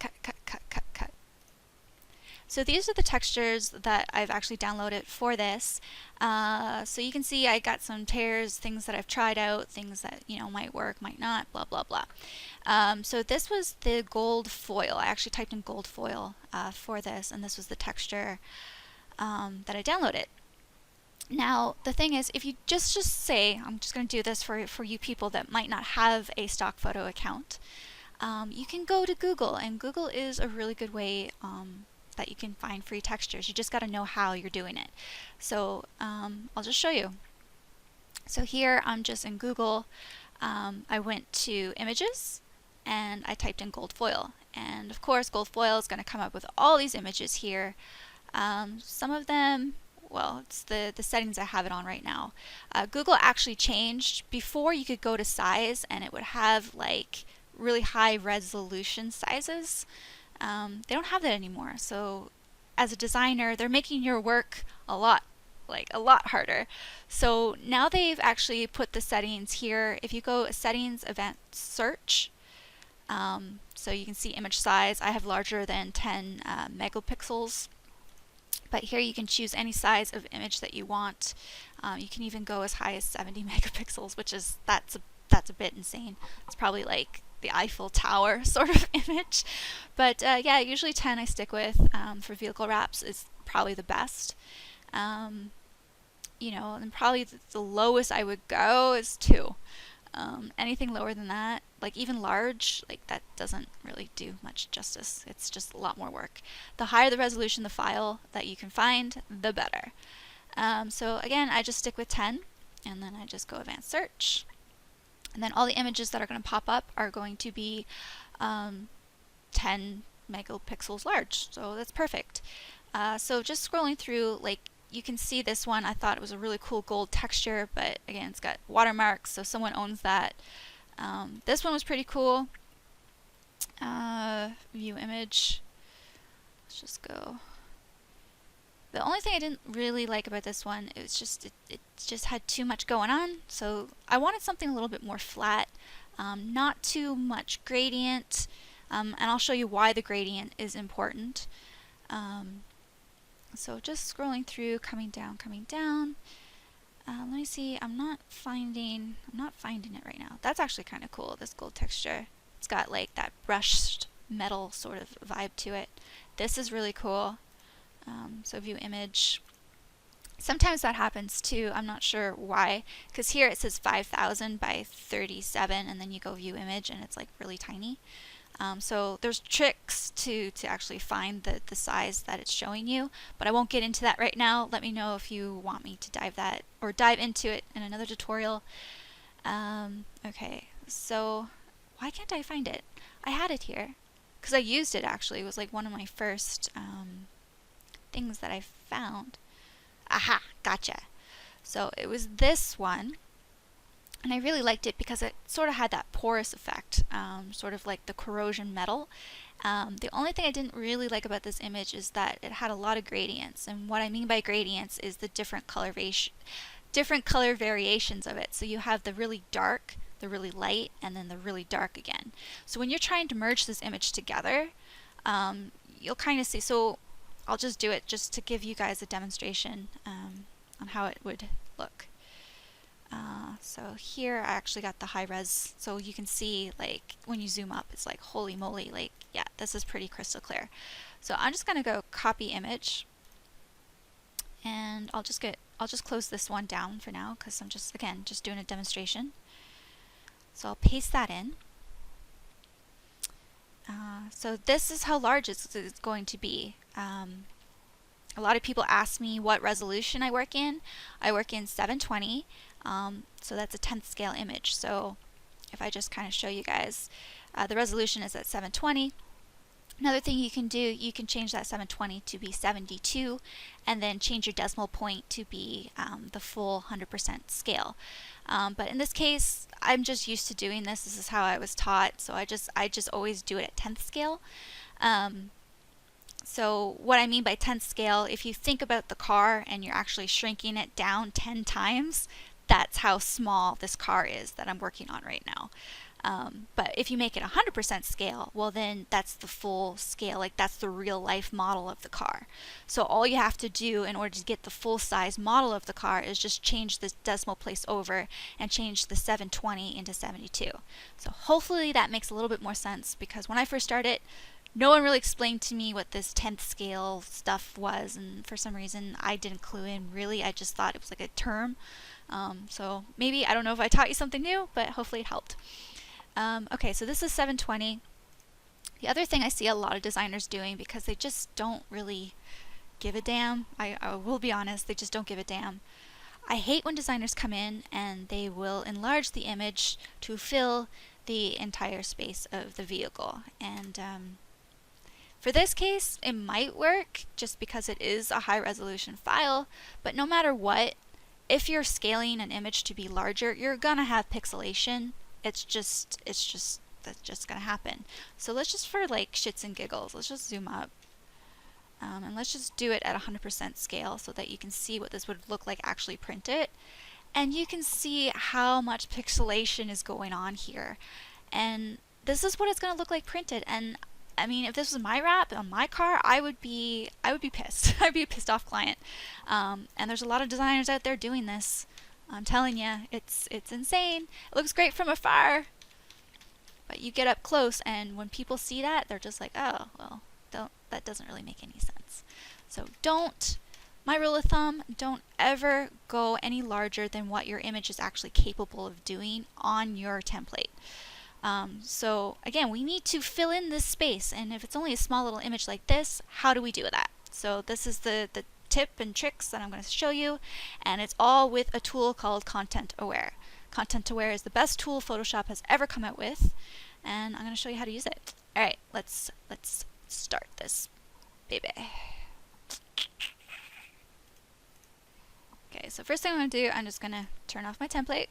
So these are the textures that I've actually downloaded for this. So you can see I got some tears, things that I've tried out, things that, you know, might work, might not, blah blah blah. So this was the gold foil. I actually typed in gold foil for this, and this was the texture that I downloaded. Now the thing is, if you just say, I'm just going to do this for you people that might not have a stock photo account, you can go to Google, and Google is a really good way that you can find free textures. You just got to know how you're doing it. So I'll just show you. So here I'm just in Google. I went to images and I typed in gold foil, and of course gold foil is going to come up with all these images here. Some of them, well, it's the settings I have it on right now. Google actually changed. Before you could go to size and it would have like really high resolution sizes. They don't have that anymore. So as a designer, they're making your work a lot harder. So now they've actually put the settings here. If you go settings, event, search, so you can see image size. I have larger than 10 megapixels, but here you can choose any size of image that you want. You can even go as high as 70 megapixels, which is that's a bit insane. It's probably like the Eiffel Tower sort of image, but yeah, usually 10 I stick with. For vehicle wraps is probably the best. You know, and probably the lowest I would go is 2. Anything lower than that, like even large, like that doesn't really do much justice. It's just a lot more work. The higher the resolution the file that you can find, the better. So again, I just stick with 10, and then I just go advanced search. And then all the images that are going to pop up are going to be 10 megapixels large. So that's perfect. So just scrolling through, like you can see this one, I thought it was a really cool gold texture, but again, it's got watermarks, so someone owns that. This one was pretty cool. View image. Let's just go. The only thing I didn't really like about this one, it was just it just had too much going on. So I wanted something a little bit more flat, not too much gradient, and I'll show you why the gradient is important. So just scrolling through, coming down. Let me see. I'm not finding it right now. That's actually kind of cool. This gold texture. It's got like that brushed metal sort of vibe to it. This is really cool. So view image. Sometimes that happens too. I'm not sure why, because here it says 5,000 by 37, and then you go view image and it's like really tiny. So there's tricks to actually find the size that it's showing you, but I won't get into that right now. Let me know if you want me to dive into it in another tutorial. Okay, so why can't I find it? I had it here because I used it actually. It was like one of my first things that I found. Aha, gotcha. So it was this one, and I really liked it because it sort of had that porous effect, sort of like the corrosion metal. The only thing I didn't really like about this image is that it had a lot of gradients, and what I mean by gradients is the different color variations of it. So you have the really dark, the really light, and then the really dark again. So when you're trying to merge this image together, you'll kind of see. So I'll just do it just to give you guys a demonstration on how it would look. So here I actually got the high res, so you can see like when you zoom up it's like holy moly, like yeah, this is pretty crystal clear. So I'm just gonna go copy image, and I'll just close this one down for now because I'm just doing a demonstration. So I'll paste that in. So this is how large it's going to be. A lot of people ask me what resolution I work in. I work in 720, so that's a 10th scale image. So if I just kind of show you guys, the resolution is at 720. Another thing you can do, you can change that 720 to be 72, and then change your decimal point to be the full 100% scale. But in this case, I'm just used to doing this. This is how I was taught, so I just always do it at 10th scale. So what I mean by 10th scale, if you think about the car and you're actually shrinking it down 10 times, that's how small this car is that I'm working on right now. But if you make it 100% scale, well then that's the full scale, like that's the real life model of the car. So all you have to do in order to get the full size model of the car is just change this decimal place over and change the 720 into 72. So hopefully that makes a little bit more sense, because when I first started, no one really explained to me what this 10th scale stuff was, and for some reason I didn't clue in really. I just thought it was like a term. So maybe, I don't know if I taught you something new, but hopefully it helped. Okay, so this is 720. The other thing I see a lot of designers doing, because they just don't really give a damn, I will be honest, they just don't give a damn. I hate when designers come in and they will enlarge the image to fill the entire space of the vehicle. And for this case, it might work just because it is a high resolution file, but no matter what, if you're scaling an image to be larger, you're gonna have pixelation. That's just gonna happen. So let's just, for like shits and giggles, let's just zoom up. And let's just do it at 100% scale so that you can see what this would look like actually printed. And you can see how much pixelation is going on here. And this is what it's gonna look like printed. And I mean, if this was my wrap on my car, I would be pissed. I'd be a pissed off client. And there's a lot of designers out there doing this. I'm telling you, it's insane. It looks great from afar, but you get up close, and when people see that, they're just like, oh, well, that doesn't really make any sense. So my rule of thumb, don't ever go any larger than what your image is actually capable of doing on your template. So again, we need to fill in this space, and if it's only a small little image like this, how do we do that? So this is the tip and tricks that I'm going to show you, and it's all with a tool called Content Aware. Content Aware is the best tool Photoshop has ever come out with, and I'm going to show you how to use it. Alright, let's start this baby. Okay, so first thing I'm going to do, I'm just going to turn off my template.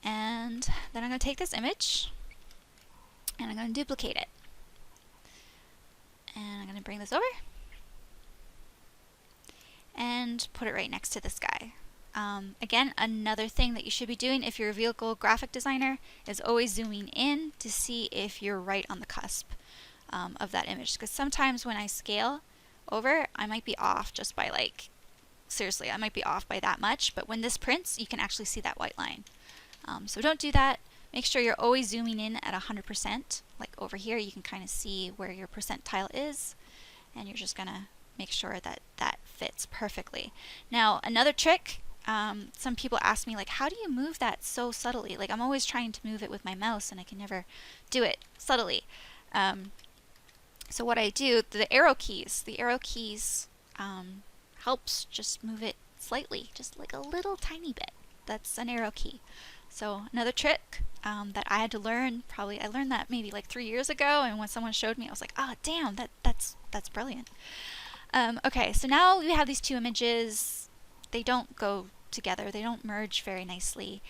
And then I'm going to take this image and I'm going to duplicate it. And I'm going to bring this over and put it right next to this guy. Again, another thing that you should be doing if you're a vehicle graphic designer is always zooming in to see if you're right on the cusp of that image. Because sometimes when I scale over, I might be off just by like, seriously, I might be off by that much. But when this prints, you can actually see that white line. So don't do that. Make sure you're always zooming in at 100%. Like over here, you can kind of see where your percentile is, and you're just gonna make sure that that fits perfectly. Now, another trick, some people ask me, like, how do you move that so subtly? Like, I'm always trying to move it with my mouse and I can never do it subtly. So what I do, the arrow keys helps just move it slightly, just like a little tiny bit. That's an arrow key. So another trick that I had to learn, I learned that maybe like 3 years ago, and when someone showed me, I was like, oh damn, that's brilliant. Okay, so now we have these two images. They don't go together, they don't merge very nicely.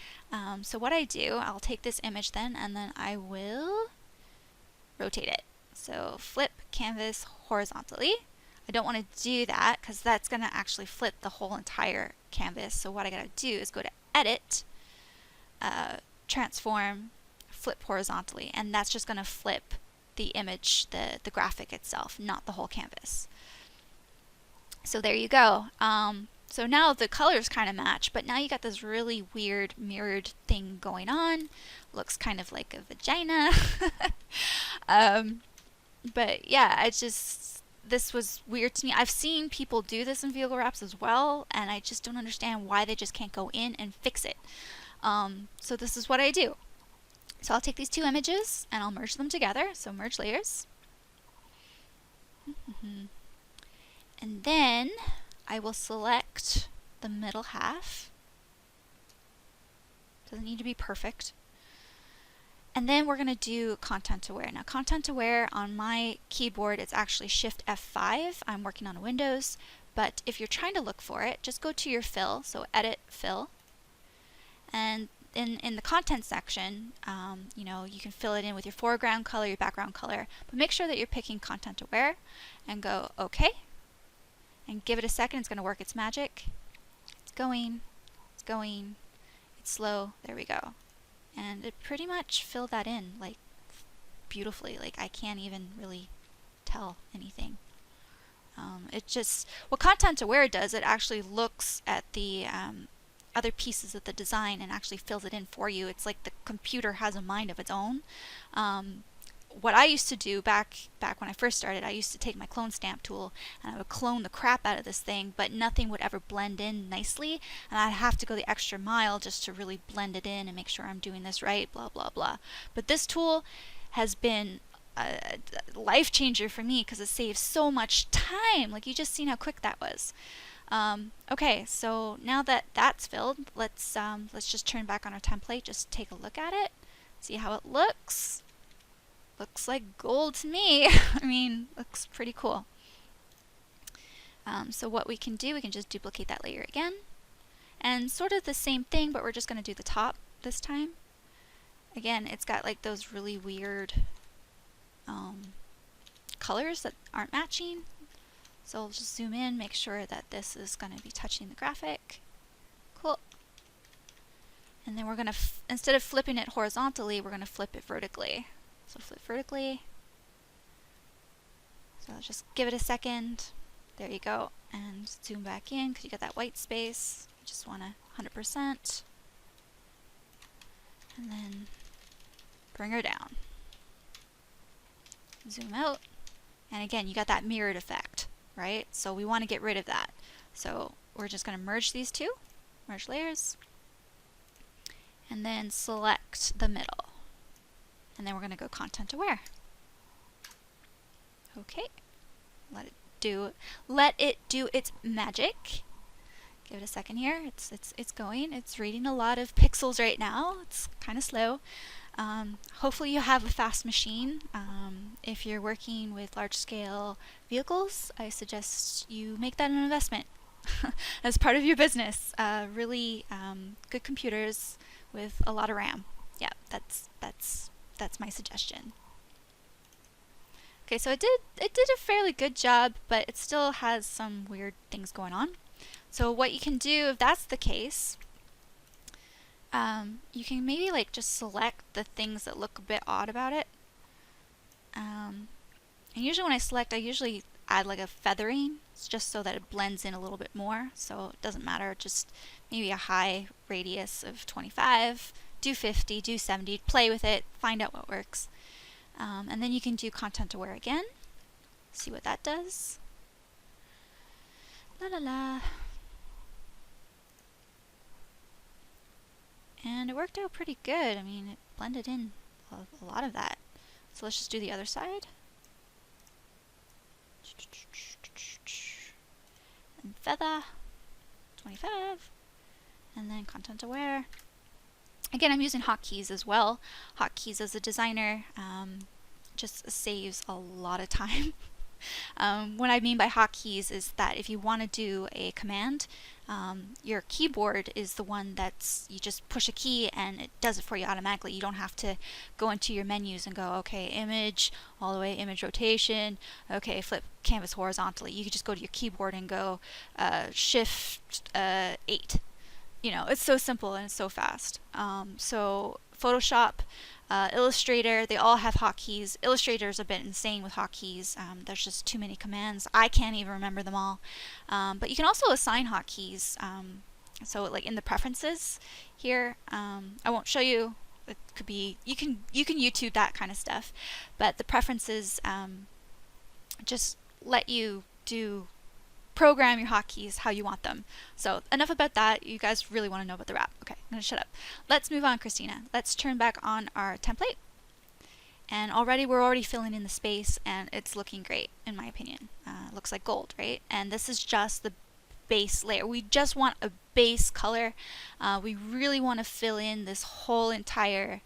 So what I do, I'll take this image then, and then I will rotate it. So flip canvas horizontally. I don't want to do that because that's going to actually flip the whole entire canvas. So what I got to do is go to Edit, Transform, Flip horizontally, and that's just going to flip the image, the graphic itself, not the whole canvas. So there you go. So now the colors kind of match, but now you got this really weird mirrored thing going on. Looks kind of like a vagina. But yeah, this was weird to me. I've seen people do this in vehicle wraps as well, and I just don't understand why they just can't go in and fix it. So this is what I do. So I'll take these two images and I'll merge them together. So merge layers. And then I will select the middle half. Doesn't need to be perfect. And then we're going to do content aware. Now content aware on my keyboard, it's actually Shift F5. I'm working on Windows, but if you're trying to look for it, just go to your fill, so edit fill. And in the content section, you know, you can fill it in with your foreground color, your background color, but make sure that you're picking content aware and go OK. And give it a second, it's going to work its magic. It's going, it's slow, there we go. And it pretty much filled that in like beautifully. Like I can't even really tell anything. It just, what content aware does, it actually looks at the other pieces of the design and actually fills it in for you. It's like the computer has a mind of its own. What I used to do back when I first started, I used to take my clone stamp tool and I would clone the crap out of this thing, but nothing would ever blend in nicely, and I'd have to go the extra mile just to really blend it in and make sure I'm doing this right, blah blah blah. But this tool has been a life changer for me because it saves so much time. Like you just seen how quick that was. Okay, so now that that's filled, let's just turn back on our template, just take a look at it, see how it looks. Looks like gold to me. I mean, looks pretty cool. So what we can do, we can just duplicate that layer again. And sort of the same thing, but we're just going to do the top this time. Again, it's got like those really weird colors that aren't matching. So I'll just zoom in, make sure that this is going to be touching the graphic. Cool. And then we're going to, instead of flipping it horizontally, we're going to flip it vertically. So flip vertically. So I'll just give it a second. There you go. And zoom back in because you got that white space. You just want to 100%. And then bring her down. Zoom out. And again, you got that mirrored effect, right? So we want to get rid of that. So we're just going to merge these two. Merge layers. And then select the middle. And then we're going to go content aware. Okay. Let it do its magic. Give it a second here. It's going. It's reading a lot of pixels right now. It's kind of slow. Hopefully you have a fast machine. If you're working with large scale vehicles, I suggest you make that an investment as part of your business. Really good computers with a lot of RAM. Yeah, that's my suggestion. Okay, so it did a fairly good job, but it still has some weird things going on. So what you can do, if that's the case, you can maybe like just select the things that look a bit odd about it. And usually when I select, I usually add like a feathering, just so that it blends in a little bit more. So it doesn't matter, just maybe a high radius of 25. Do 50, do 70, play with it, find out what works. And then you can do content aware again. See what that does. La la la. And it worked out pretty good. I mean, it blended in a lot of that. So let's just do the other side. And feather, 25. And then content aware. Again, I'm using hotkeys as well. Hotkeys as a designer just saves a lot of time. What I mean by hotkeys is that if you want to do a command, your keyboard is the one that's, you just push a key and it does it for you automatically. You don't have to go into your menus and go, okay, image, all the way, image rotation, okay, flip canvas horizontally. You can just go to your keyboard and go shift 8. You know, it's so simple and it's so fast. So Photoshop, Illustrator, they all have hotkeys. Illustrator is a bit insane with hotkeys. There's just too many commands. I can't even remember them all. But you can also assign hotkeys. So like in the preferences here, I won't show you. It could be, you can YouTube that kind of stuff. But the preferences just let you program your hotkeys how you want them. So enough about that. You guys really want to know about the wrap. Okay, I'm going to shut up. Let's move on, Christina. Let's turn back on our template. And we're already filling in the space, and it's looking great, in my opinion. It looks like gold, right? And this is just the base layer. We just want a base color. We really want to fill in this whole entire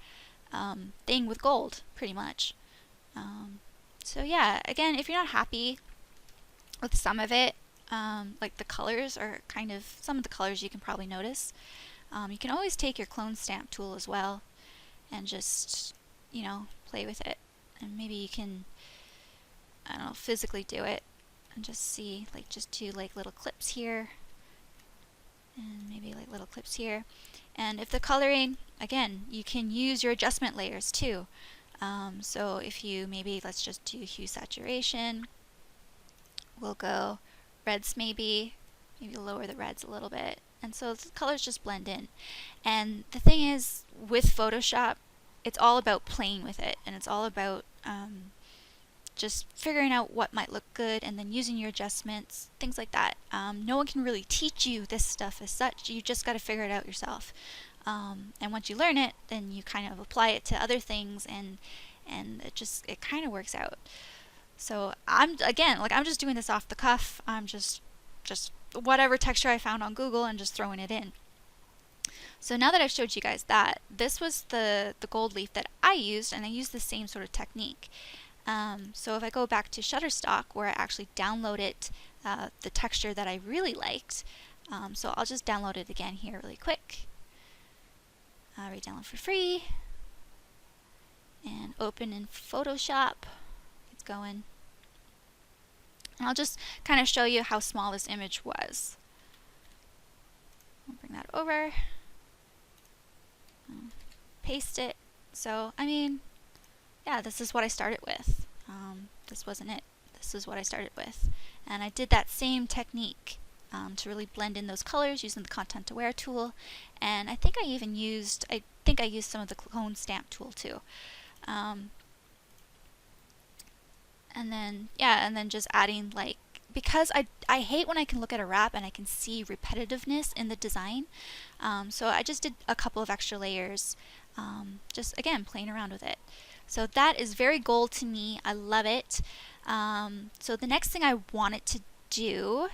thing with gold, pretty much. So yeah, again, if you're not happy with some of it, like the colors are kind of, some of the colors you can probably notice. You can always take your clone stamp tool as well and just, you know, play with it. And maybe you can, I don't know, physically do it and just see, like, just do like little clips here and maybe like little clips here. And if the coloring, again, you can use your adjustment layers too. So if you maybe, let's just do hue saturation. We'll go reds maybe lower the reds a little bit, and so the colors just blend in. And the thing is, with Photoshop, it's all about playing with it, and it's all about just figuring out what might look good and then using your adjustments, things like that. No one can really teach you this stuff as such. You just got to figure it out yourself. And once you learn it, then you kind of apply it to other things, and it kind of works out. So I'm just doing this off the cuff. I'm just whatever texture I found on Google and just throwing it in. So now that I've showed you guys that, this was the gold leaf that I used, and I used the same sort of technique. So if I go back to Shutterstock, where I actually downloaded the texture that I really liked, so I'll just download it again here really quick. Re-download for free, and open in Photoshop. It's going. And I'll just kind of show you how small this image was. I'll bring that over. Paste it. So, I mean, yeah, this is what I started with. This wasn't it. This is what I started with. And I did that same technique to really blend in those colors using the Content Aware tool. And I think I even used, some of the clone stamp tool too. And then just adding, like, because I hate when I can look at a wrap and I can see repetitiveness in the design. So I just did a couple of extra layers, just again playing around with it. So that is very gold to me. I love it. So the next thing I wanted to do,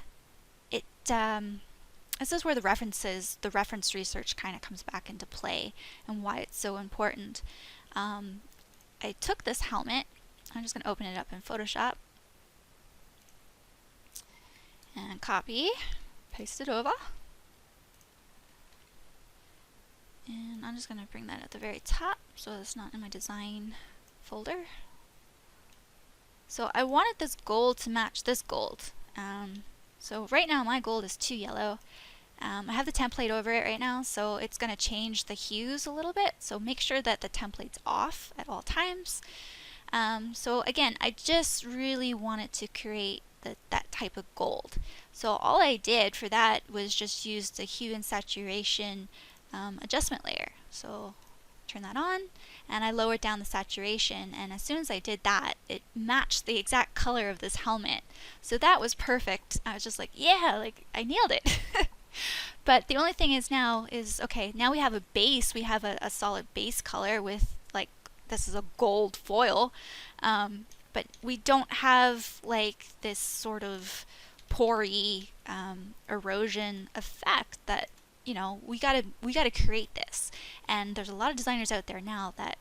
this is where the reference research kind of comes back into play and why it's so important. I took this helmet. I'm just going to open it up in Photoshop and copy, paste it over, and I'm just going to bring that at the very top so it's not in my design folder. So I wanted this gold to match this gold. So right now my gold is too yellow. I have the template over it right now, so it's going to change the hues a little bit, so make sure that the template's off at all times. So again, I just really wanted to create that type of gold. So all I did for that was just use the hue and saturation adjustment layer. So turn that on, and I lowered down the saturation, and as soon as I did that, it matched the exact color of this helmet. So that was perfect. I was just like, yeah, like I nailed it. But the only thing is now is, okay, now we have a base, we have a solid base color with, like, this is a gold foil, but we don't have like this sort of pory erosion effect that, you know, we gotta create this. And there's a lot of designers out there now that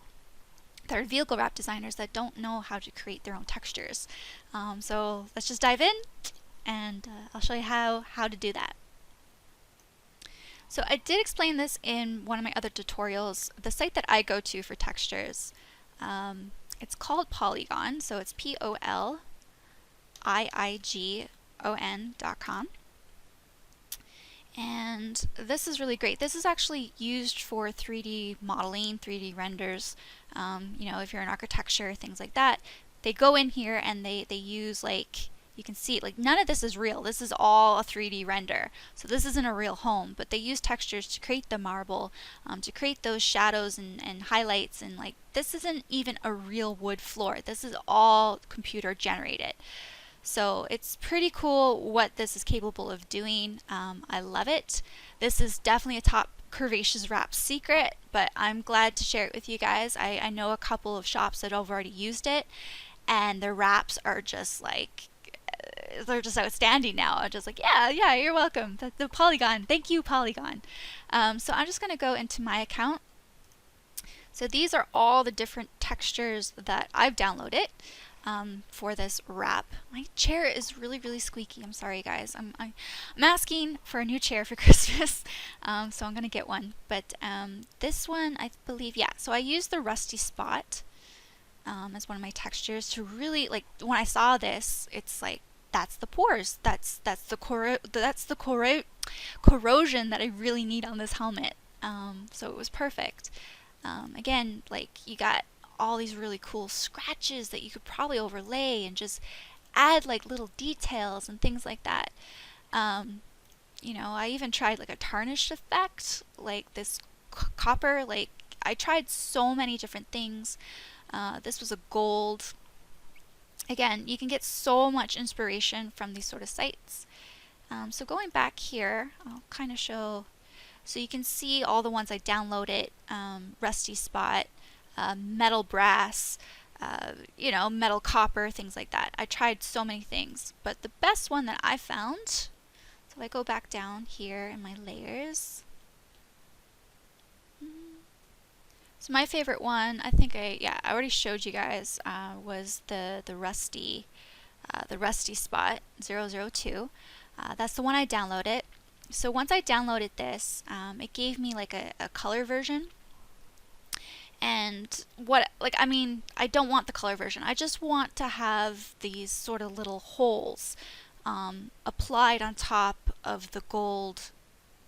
are vehicle wrap designers that don't know how to create their own textures. So let's just dive in, and I'll show you how to do that. So I did explain this in one of my other tutorials. The site that I go to for textures, it's called Polygon, so it's POLIIGON.com. And this is really great. This is actually used for 3D modeling, 3D renders. You know, if you're in architecture, things like that, they go in here and they use, like, you can see, like, none of this is real. This is all a 3D render. So this isn't a real home, but they use textures to create the marble, to create those shadows and highlights, and, like, this isn't even a real wood floor. This is all computer generated. So it's pretty cool what this is capable of doing. I love it. This is definitely a top Curvaceous Wrap secret, but I'm glad to share it with you guys. I know a couple of shops that have already used it, and their wraps are just like, they're just outstanding now. I'm just like, yeah, you're welcome. The Polygon, thank you, Polygon. So I'm just gonna go into my account. So these are all the different textures that I've downloaded for this wrap. My chair is really squeaky. I'm sorry, guys. I'm asking for a new chair for Christmas, so I'm gonna get one. But this one, I believe, yeah. So I used the Rusty Spot as one of my textures to really, like, when I saw this, it's like, that's the pores. That's the corrosion that I really need on this helmet. So it was perfect. Again, like, you got all these really cool scratches that you could probably overlay and just add, like, little details and things like that. You know, I even tried, like, a tarnished effect, like this copper. Like, I tried so many different things. This was a gold. Again, you can get so much inspiration from these sort of sites. So going back here, I'll kind of show. So you can see all the ones I downloaded. Rusty Spot, metal brass, you know, metal copper, things like that. I tried so many things, but the best one that I found, so if I go back down here in my layers, so my favorite one, I think I already showed you guys, was the Rusty Spot 002. That's the one I downloaded. So once I downloaded this, it gave me like a color version. And what, like, I mean, I don't want the color version. I just want to have these sort of little holes applied on top of the gold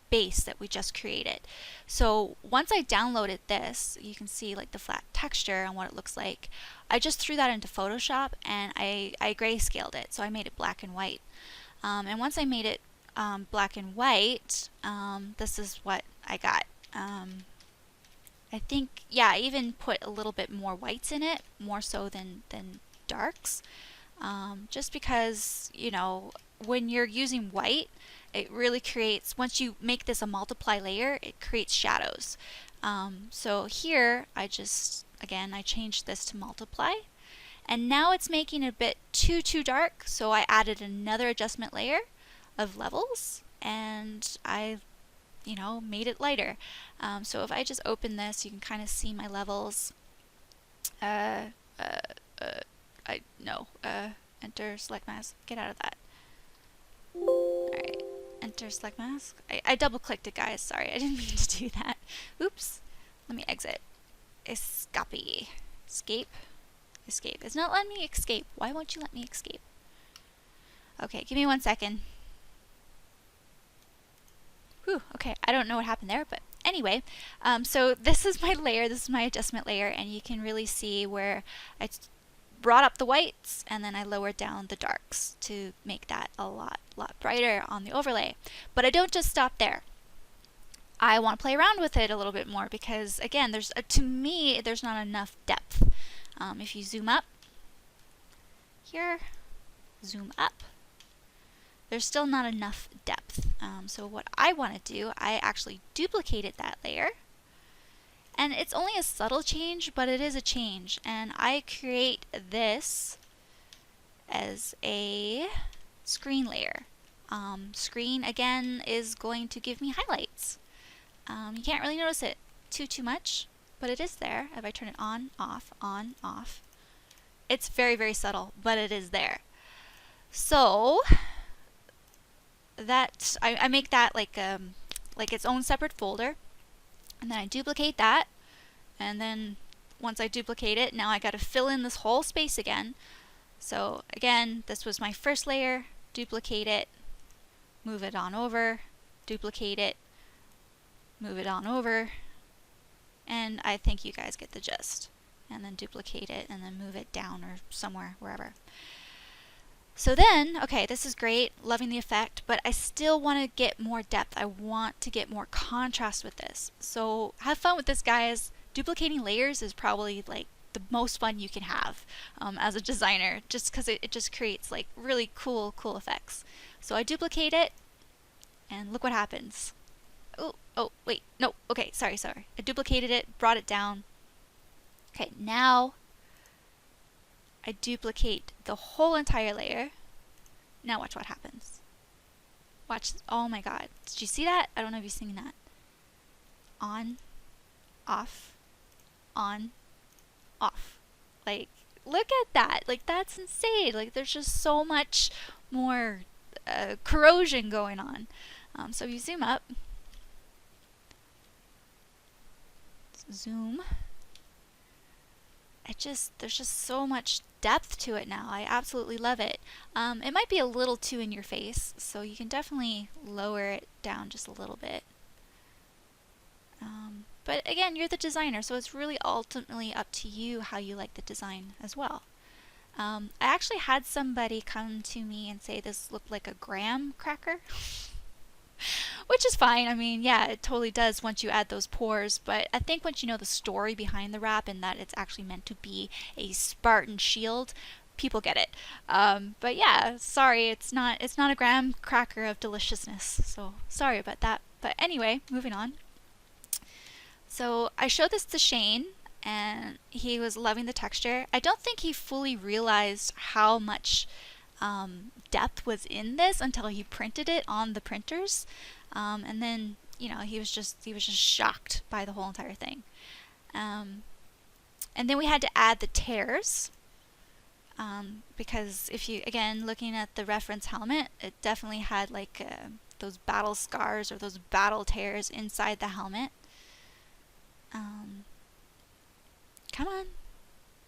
base that we just created. So once I downloaded this, you can see, like, the flat texture and what it looks like. I just threw that into Photoshop and I grayscaled it. So I made it black and white. And once I made it black and white, this is what I got. I think, yeah, I even put a little bit more whites in it, more so than darks, just because, you know, when you're using white, it really creates, once you make this a multiply layer, it creates shadows. So here, I just, again, I changed this to multiply, and now it's making it a bit too dark, so I added another adjustment layer of levels, and I, you know, made it lighter. So if I just open this, you can kind of see my levels. Enter select mask. Get out of that. Alright, enter select mask. I double clicked it, guys. Sorry, I didn't mean to do that. Oops. Let me exit. Escape. Escape. It's not letting me escape. Why won't you let me escape? Okay, give me 1 second. Whew, okay, I don't know what happened there, but anyway, so this is my layer, this is my adjustment layer, and you can really see where I brought up the whites and then I lowered down the darks to make that a lot brighter on the overlay. But I don't just stop there. I want to play around with it a little bit more because, again, there's to me, there's not enough depth. If you zoom up here, zoom up, there's still not enough depth. So what I want to do, I actually duplicated that layer. And it's only a subtle change, but it is a change. And I create this as a screen layer. Screen, again, is going to give me highlights. You can't really notice it too much, but it is there. If I turn it on, off. It's very, very subtle, but it is there. So that I make that like its own separate folder, and then I duplicate that, and then once I duplicate it, now I got to fill in this whole space again. So again, this was my first layer, duplicate it, move it on over, duplicate it, move it on over, and I think you guys get the gist. And then duplicate it and then move it down or somewhere, wherever. So then, okay, this is great, loving the effect, but I still want to get more depth. I want to get more contrast with this. So have fun with this, guys. Duplicating layers is probably like the most fun you can have as a designer, just because it just creates like really cool effects. So I duplicate it, and look what happens. Oh, wait, no, okay, sorry. I duplicated it, brought it down. Okay, now I duplicate the whole entire layer. Now watch what happens. Watch, oh my god. Did you see that? I don't know if you've seen that. On, off, on, off. Like, look at that. Like, that's insane. Like, there's just so much more corrosion going on. So if you zoom up, zoom. There's just so much depth to it now. I absolutely love it. It might be a little too in your face, so you can definitely lower it down just a little bit. But again, you're the designer, so it's really ultimately up to you how you like the design as well. I actually had somebody come to me and say this looked like a graham cracker. Which is fine. I mean, yeah, it totally does once you add those pores, but I think once you know the story behind the wrap and that it's actually meant to be a Spartan shield, people get it. But yeah, sorry, it's not a graham cracker of deliciousness, so sorry about that. But anyway, moving on. So I showed this to Shane, and he was loving the texture. I don't think he fully realized how much depth was in this until he printed it on the printers, and then he was just shocked by the whole entire thing. And then we had to add the tears, because if you, again, looking at the reference helmet, it definitely had like those battle scars or those battle tears inside the helmet. Come on,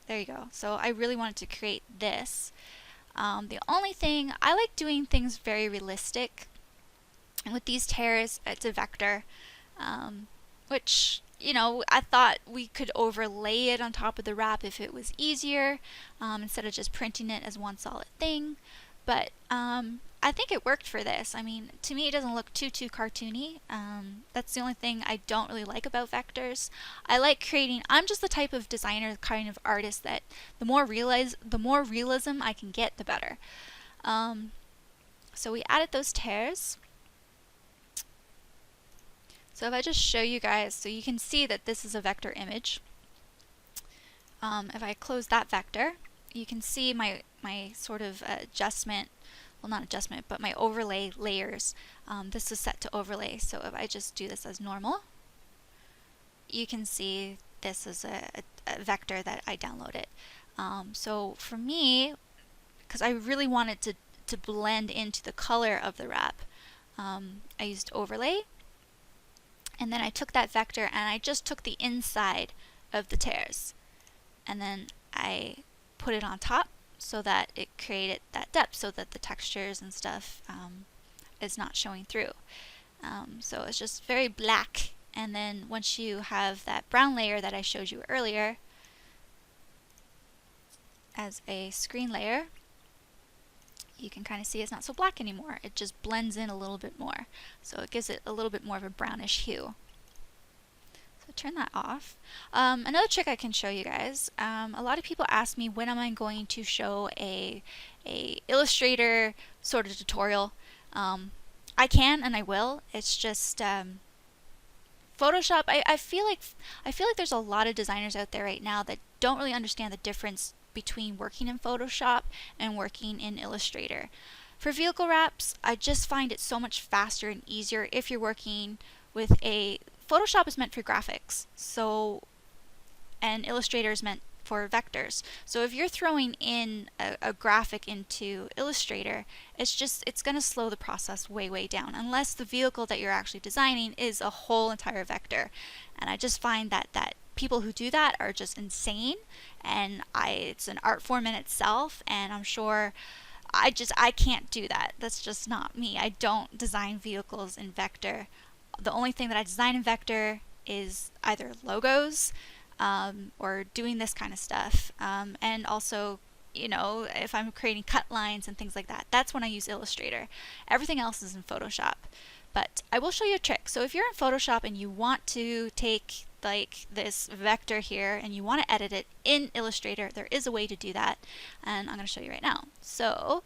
there you go. So I really wanted to create this. The only thing, I like doing things very realistic, and with these tears, it's a vector, which, I thought we could overlay it on top of the wrap if it was easier, instead of just printing it as one solid thing, but I think it worked for this. I mean, to me it doesn't look too cartoony. That's the only thing I don't really like about vectors. I like creating, I'm just the type of designer, kind of artist that the more realism I can get, the better. So we added those tears. So if I just show you guys, so you can see that this is a vector image. If I close that vector, you can see my sort of adjustment, well, not adjustment, but my overlay layers. This is set to overlay, so if I just do this as normal, you can see this is a vector that I downloaded. So for me, because I really wanted to blend into the color of the wrap, I used overlay, and then I took that vector and I just took the inside of the tears, and then I put it on top so that it created that depth, so that the textures and stuff is not showing through. So it's just very black, and then once you have that brown layer that I showed you earlier as a screen layer, you can kind of see it's not so black anymore. It just blends in a little bit more, so it gives it a little bit more of a brownish hue. So turn that off. Another trick I can show you guys, a lot of people ask me when am I going to show a Illustrator sort of tutorial, I can and I will. It's just Photoshop. I feel like there's a lot of designers out there right now that don't really understand the difference between working in Photoshop and working in Illustrator. For vehicle wraps, I just find it so much faster and easier if you're working with a Photoshop is meant for graphics, so and Illustrator is meant for vectors. So if you're throwing in a graphic into Illustrator, it's going to slow the process way down, unless the vehicle that you're actually designing is a whole entire vector. And I just find that people who do that are just insane, and it's an art form in itself, and I'm sure I can't do that. That's just not me. I don't design vehicles in vector. The only thing that I design in vector is either logos, or doing this kind of stuff, and also, you know, if I'm creating cut lines and things like that, that's when I use Illustrator. Everything else is in Photoshop. But I will show you a trick. So if you're in Photoshop and you want to take like this vector here and you want to edit it in Illustrator, there is a way to do that, and I'm going to show you right now. So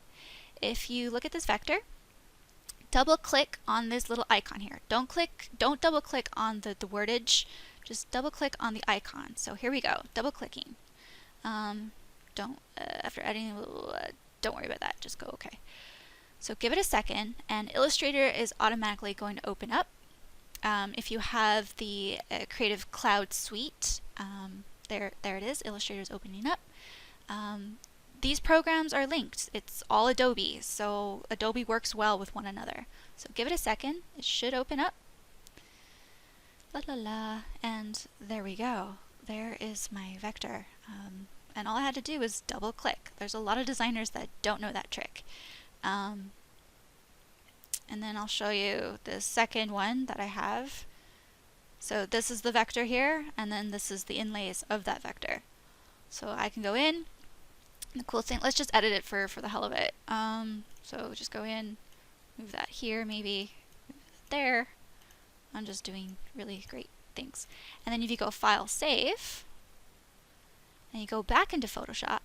if you look at this vector, double click on this little icon here. Don't double click on the wordage, just double click on the icon. So here we go, double clicking. After editing, don't worry about that, just go okay. So give it a second, and Illustrator is automatically going to open up. If you have the Creative Cloud Suite, there it is, Illustrator is opening up. These programs are linked. It's all Adobe, so Adobe works well with one another. So give it a second, it should open up. And there we go. There is my vector. And all I had to do was double click. There's a lot of designers that don't know that trick. And then I'll show you the second one that I have. So this is the vector here, and then this is the inlays of that vector. So I can go in. The cool thing, let's just edit it for the hell of it. So just go in, move that here, maybe move it there. I'm just doing really great things. And then if you go File, Save, and you go back into Photoshop,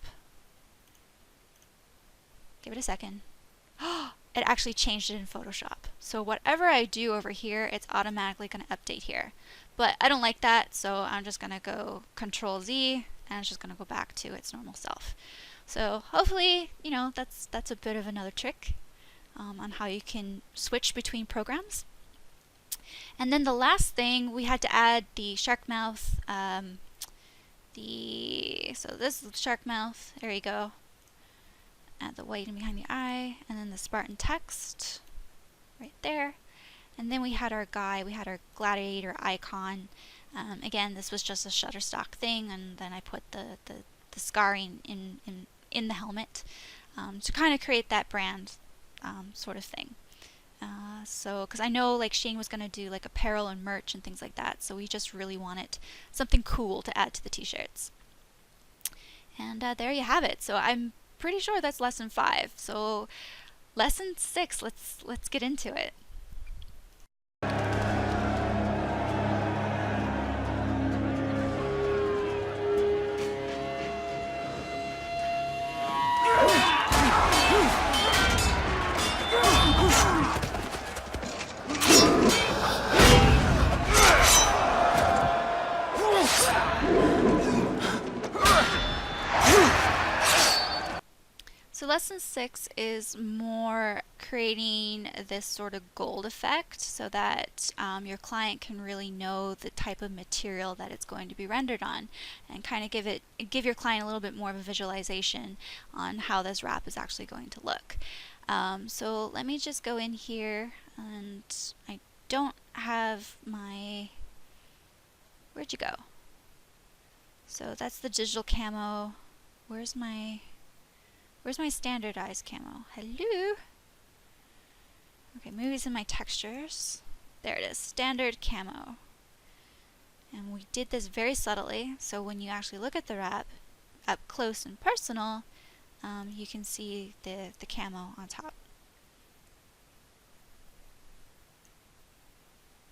give it a second. It actually changed it in Photoshop. So whatever I do over here, it's automatically going to update here. But I don't like that, so I'm just going to go Control Z, and it's just going to go back to its normal self. So hopefully, you know, that's a bit of another trick on how you can switch between programs. And then the last thing, we had to add the shark mouth. So this is the shark mouth. There you go. Add the white in behind the eye, and then the Spartan text right there. And then we had our guy. We had our gladiator icon. Again, this was just a Shutterstock thing, and then I put the scarring in the helmet to kind of create that brand sort of thing. So, because I know like Shane was going to do like apparel and merch and things like that, so we just really wanted something cool to add to the t-shirts. And there you have it. So I'm pretty sure that's lesson 5. So lesson 6, let's get into it. So lesson 6 is more creating this sort of gold effect so that your client can really know the type of material that it's going to be rendered on, and kind of give your client a little bit more of a visualization on how this wrap is actually going to look. So let me just go in here, and I don't have my, where'd you go? So that's the digital camo. Where's my standardized camo? Hello? Okay, movies and my textures. There it is, standard camo. And we did this very subtly, so when you actually look at the wrap up close and personal, you can see the camo on top.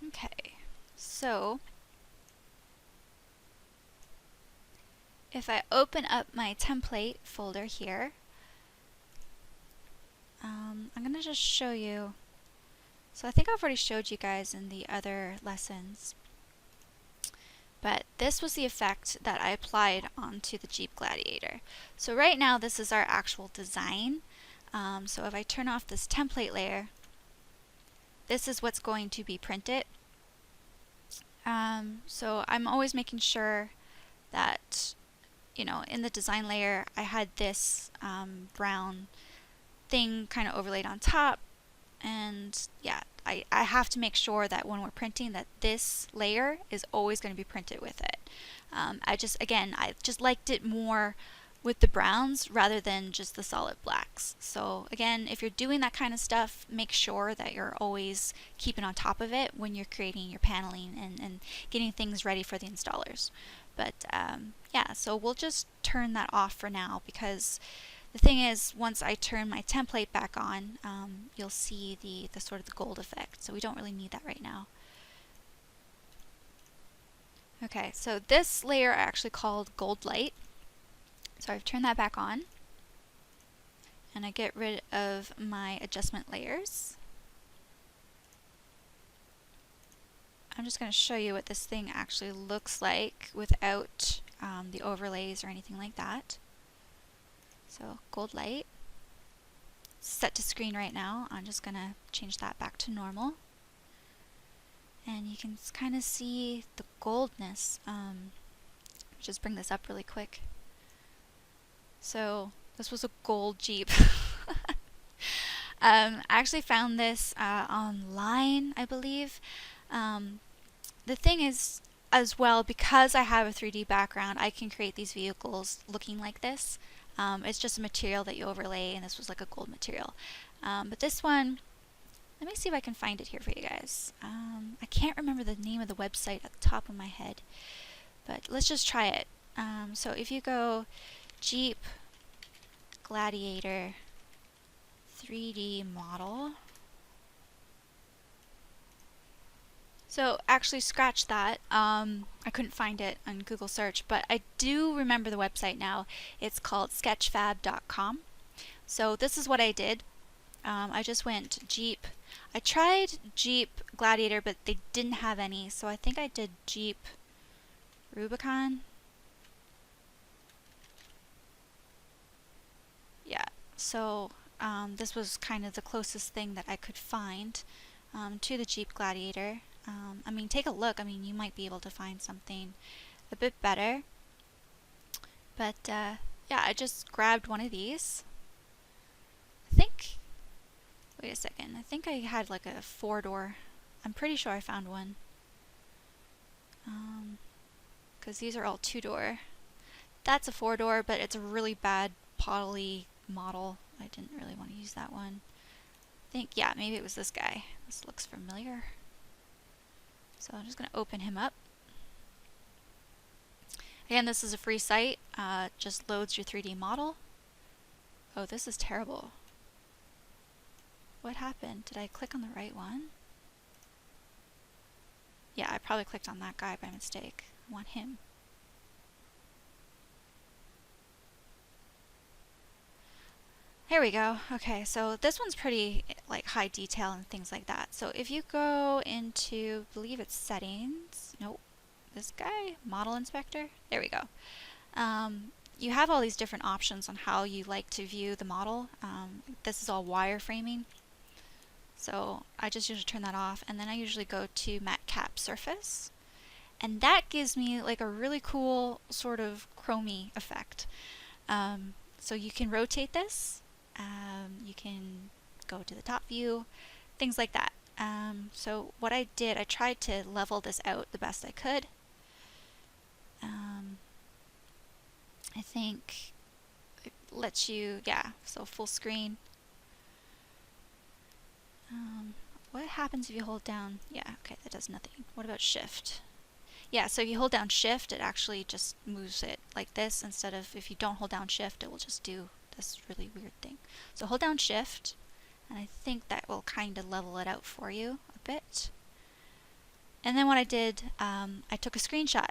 Okay, so if I open up my template folder here, I'm gonna just show you. So I think I've already showed you guys in the other lessons, but this was the effect that I applied onto the Jeep Gladiator. So right now this is our actual design. So if I turn off this template layer, this is what's going to be printed. So I'm always making sure that, you know, in the design layer I had this brown thing kind of overlaid on top, and yeah, I have to make sure that when we're printing that this layer is always going to be printed with it. I just liked it more with the browns rather than just the solid blacks. So again, if you're doing that kind of stuff, make sure that you're always keeping on top of it when you're creating your paneling and getting things ready for the installers. But yeah, so we'll just turn that off for now, because the thing is, once I turn my template back on, you'll see the sort of the gold effect. So we don't really need that right now. Okay, so this layer I actually called Gold Light. So I've turned that back on, and I get rid of my adjustment layers. I'm just going to show you what this thing actually looks like without the overlays or anything like that. So Gold Light, set to screen right now. I'm just going to change that back to normal. And you can kind of see the goldness. Just bring this up really quick. So this was a gold Jeep. I actually found this online, I believe. The thing is, as well, because I have a 3D background, I can create these vehicles looking like this. It's just a material that you overlay, and this was like a gold material. But this one, let me see if I can find it here for you guys. I can't remember the name of the website at the top of my head, but let's just try it. So if you go Jeep Gladiator 3D model. So actually scratch that. I couldn't find it on Google search, but I do remember the website now. It's called sketchfab.com. So this is what I did. I just went Jeep. I tried Jeep Gladiator, but they didn't have any, so I think I did Jeep Rubicon. Yeah, so this was kind of the closest thing that I could find to the Jeep Gladiator. I mean, take a look. I mean, you might be able to find something a bit better. But yeah, I just grabbed one of these. I think, wait a second, I think I had like a 4-door. I'm pretty sure I found one. Because these are all 2-door. That's a 4-door, but it's a really bad poly model. I didn't really want to use that one. I think, yeah, maybe it was this guy. This looks familiar. So I'm just going to open him up. Again, this is a free site. Just loads your 3D model. Oh, this is terrible. What happened? Did I click on the right one? Yeah, I probably clicked on that guy by mistake. I want him. Here we go. Okay, so this one's pretty like high detail and things like that. So if you go into, I believe it's settings. Nope. This guy, model inspector. There we go. You have all these different options on how you like to view the model. This is all wireframing. So I just usually turn that off, and then I usually go to matte cap surface. And that gives me like a really cool sort of chromey effect. So you can rotate this. You can go to the top view, things like that. So what I did, I tried to level this out the best I could. I think it lets you, yeah, so full screen. What happens if you hold down, yeah, okay, that does nothing. What about shift? Yeah, so if you hold down shift, it actually just moves it like this, instead of if you don't hold down shift, it will just do this really weird thing. So hold down shift, and I think that will kind of level it out for you a bit. And then what I did, I took a screenshot.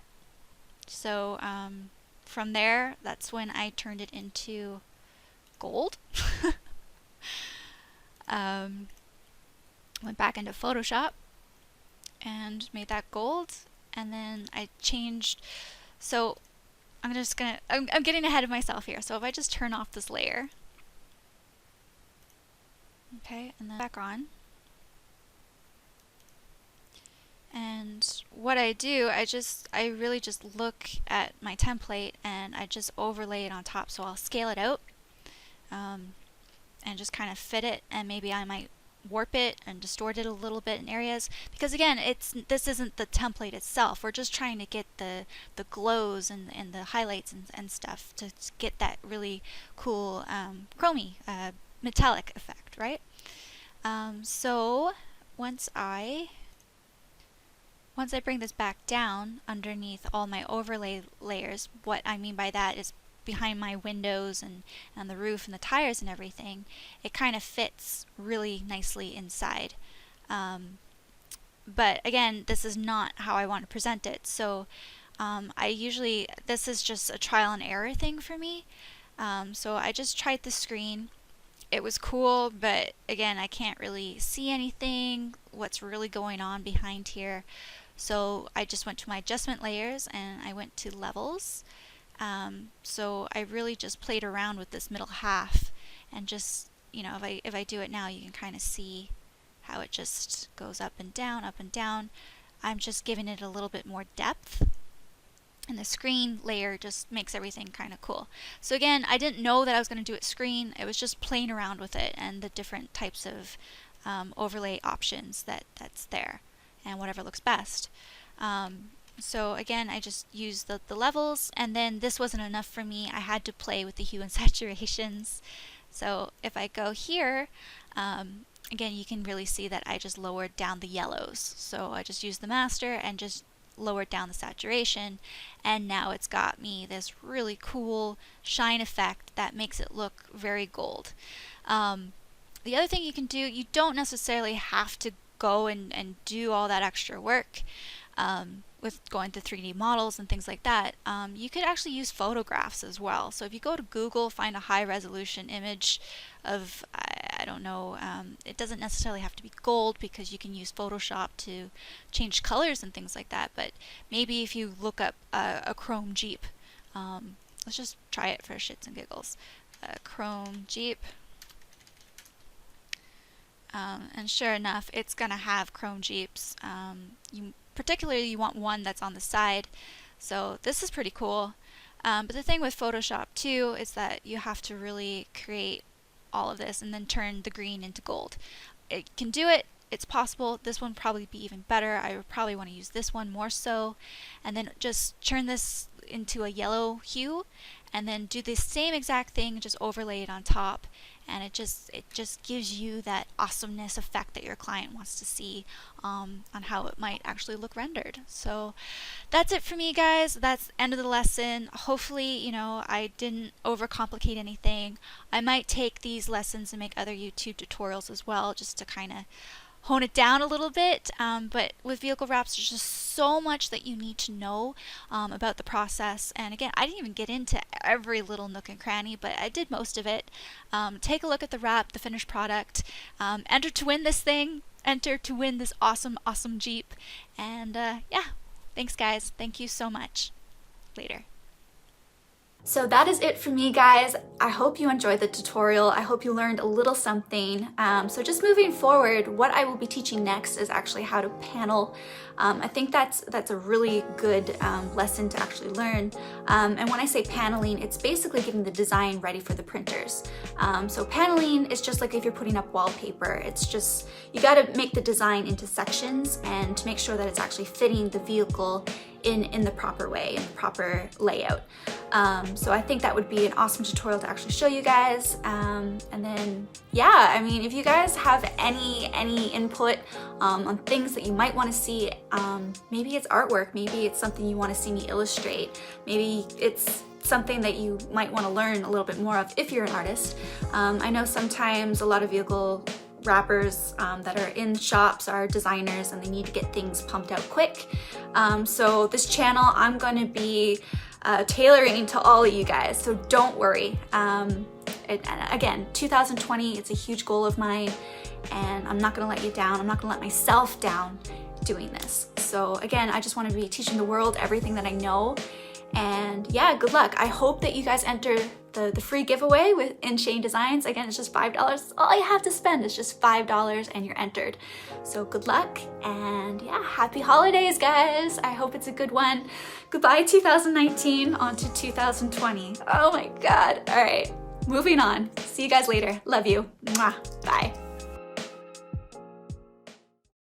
So from there, that's when I turned it into gold. went back into Photoshop and made that gold, and then I changed. So I'm getting ahead of myself here. So if I just turn off this layer, okay, and then back on. And what I do, I really just look at my template and I just overlay it on top. So I'll scale it out and just kind of fit it, and maybe I might warp it and distort it a little bit in areas, because again, this isn't the template itself. We're just trying to get the glows and the highlights and stuff to get that really cool chromy metallic effect, right? So once I bring this back down underneath all my overlay layers, what I mean by that is behind my windows and the roof and the tires and everything, it kind of fits really nicely inside. But again, this is not how I want to present it. So this is just a trial and error thing for me. So I just tried the screen. It was cool, but again, I can't really see anything, what's really going on behind here. So I just went to my adjustment layers and I went to levels. So I really just played around with this middle half, and just, you know, if I do it now, you can kind of see how it just goes up and down, up and down. I'm just giving it a little bit more depth, and the screen layer just makes everything kind of cool. So again, I didn't know that I was going to do it screen. It was just playing around with it and the different types of overlay options that's there, and whatever looks best. So again, I just used the levels, and then this wasn't enough for me. I had to play with the hue and saturations. So if I go here, again, you can really see that I just lowered down the yellows. So I just used the master and just lowered down the saturation, and now it's got me this really cool shine effect that makes it look very gold. The other thing you can do, you don't necessarily have to go and do all that extra work with going to 3D models and things like that. You could actually use photographs as well. So if you go to Google, find a high resolution image of, I don't know, it doesn't necessarily have to be gold, because you can use Photoshop to change colors and things like that. But maybe if you look up a chrome Jeep, let's just try it for shits and giggles. Chrome Jeep. And sure enough, it's gonna have chrome Jeeps. Particularly you want one that's on the side. So this is pretty cool. But the thing with Photoshop too is that you have to really create all of this and then turn the green into gold. It can do it. It's possible. This one would probably be even better. I would probably want to use this one more so. And then just turn this into a yellow hue, and then do the same exact thing, just overlay it on top, and it just gives you that awesomeness effect that your client wants to see on how it might actually look rendered. So that's it for me, guys. That's the end of the lesson. Hopefully, you know, I didn't overcomplicate anything. I might take these lessons and make other YouTube tutorials as well, just to kind of hone it down a little bit, but with vehicle wraps, there's just so much that you need to know about the process. And again, I didn't even get into every little nook and cranny, but I did most of it. Take a look at the wrap, the finished product. Enter to win this thing. Enter to win this awesome Jeep. And yeah, thanks guys. Thank you so much. Later. So that is it for me, guys. I hope you enjoyed the tutorial. I hope you learned a little something. So just moving forward, what I will be teaching next is actually how to panel. I think that's a really good lesson to actually learn. And when I say paneling, it's basically getting the design ready for the printers. So paneling is just like if you're putting up wallpaper. It's just, you gotta make the design into sections and to make sure that it's actually fitting the vehicle in the proper way, in the proper layout. So I think that would be an awesome tutorial to actually show you guys. And then, yeah, I mean, if you guys have any input on things that you might want to see, maybe it's artwork, maybe it's something you want to see me illustrate, maybe it's something that you might want to learn a little bit more of if you're an artist. I know sometimes a lot of vehicle wrappers that are in shops are designers and they need to get things pumped out quick. So this channel, I'm going to be tailoring to all of you guys, so don't worry. Again, 2020, it's a huge goal of mine, and I'm not gonna let you down. I'm not gonna let myself down doing this. So again, I just want to be teaching the world everything that I know. And yeah, good luck. I hope that you guys enter the free giveaway with InShane Designs. Again, it's just $5. All you have to spend is just $5 and you're entered. So good luck, and yeah, happy holidays, guys. I hope it's a good one. Goodbye 2019, on to 2020. Oh my God. All right, moving on. See you guys later. Love you. Mwah. Bye.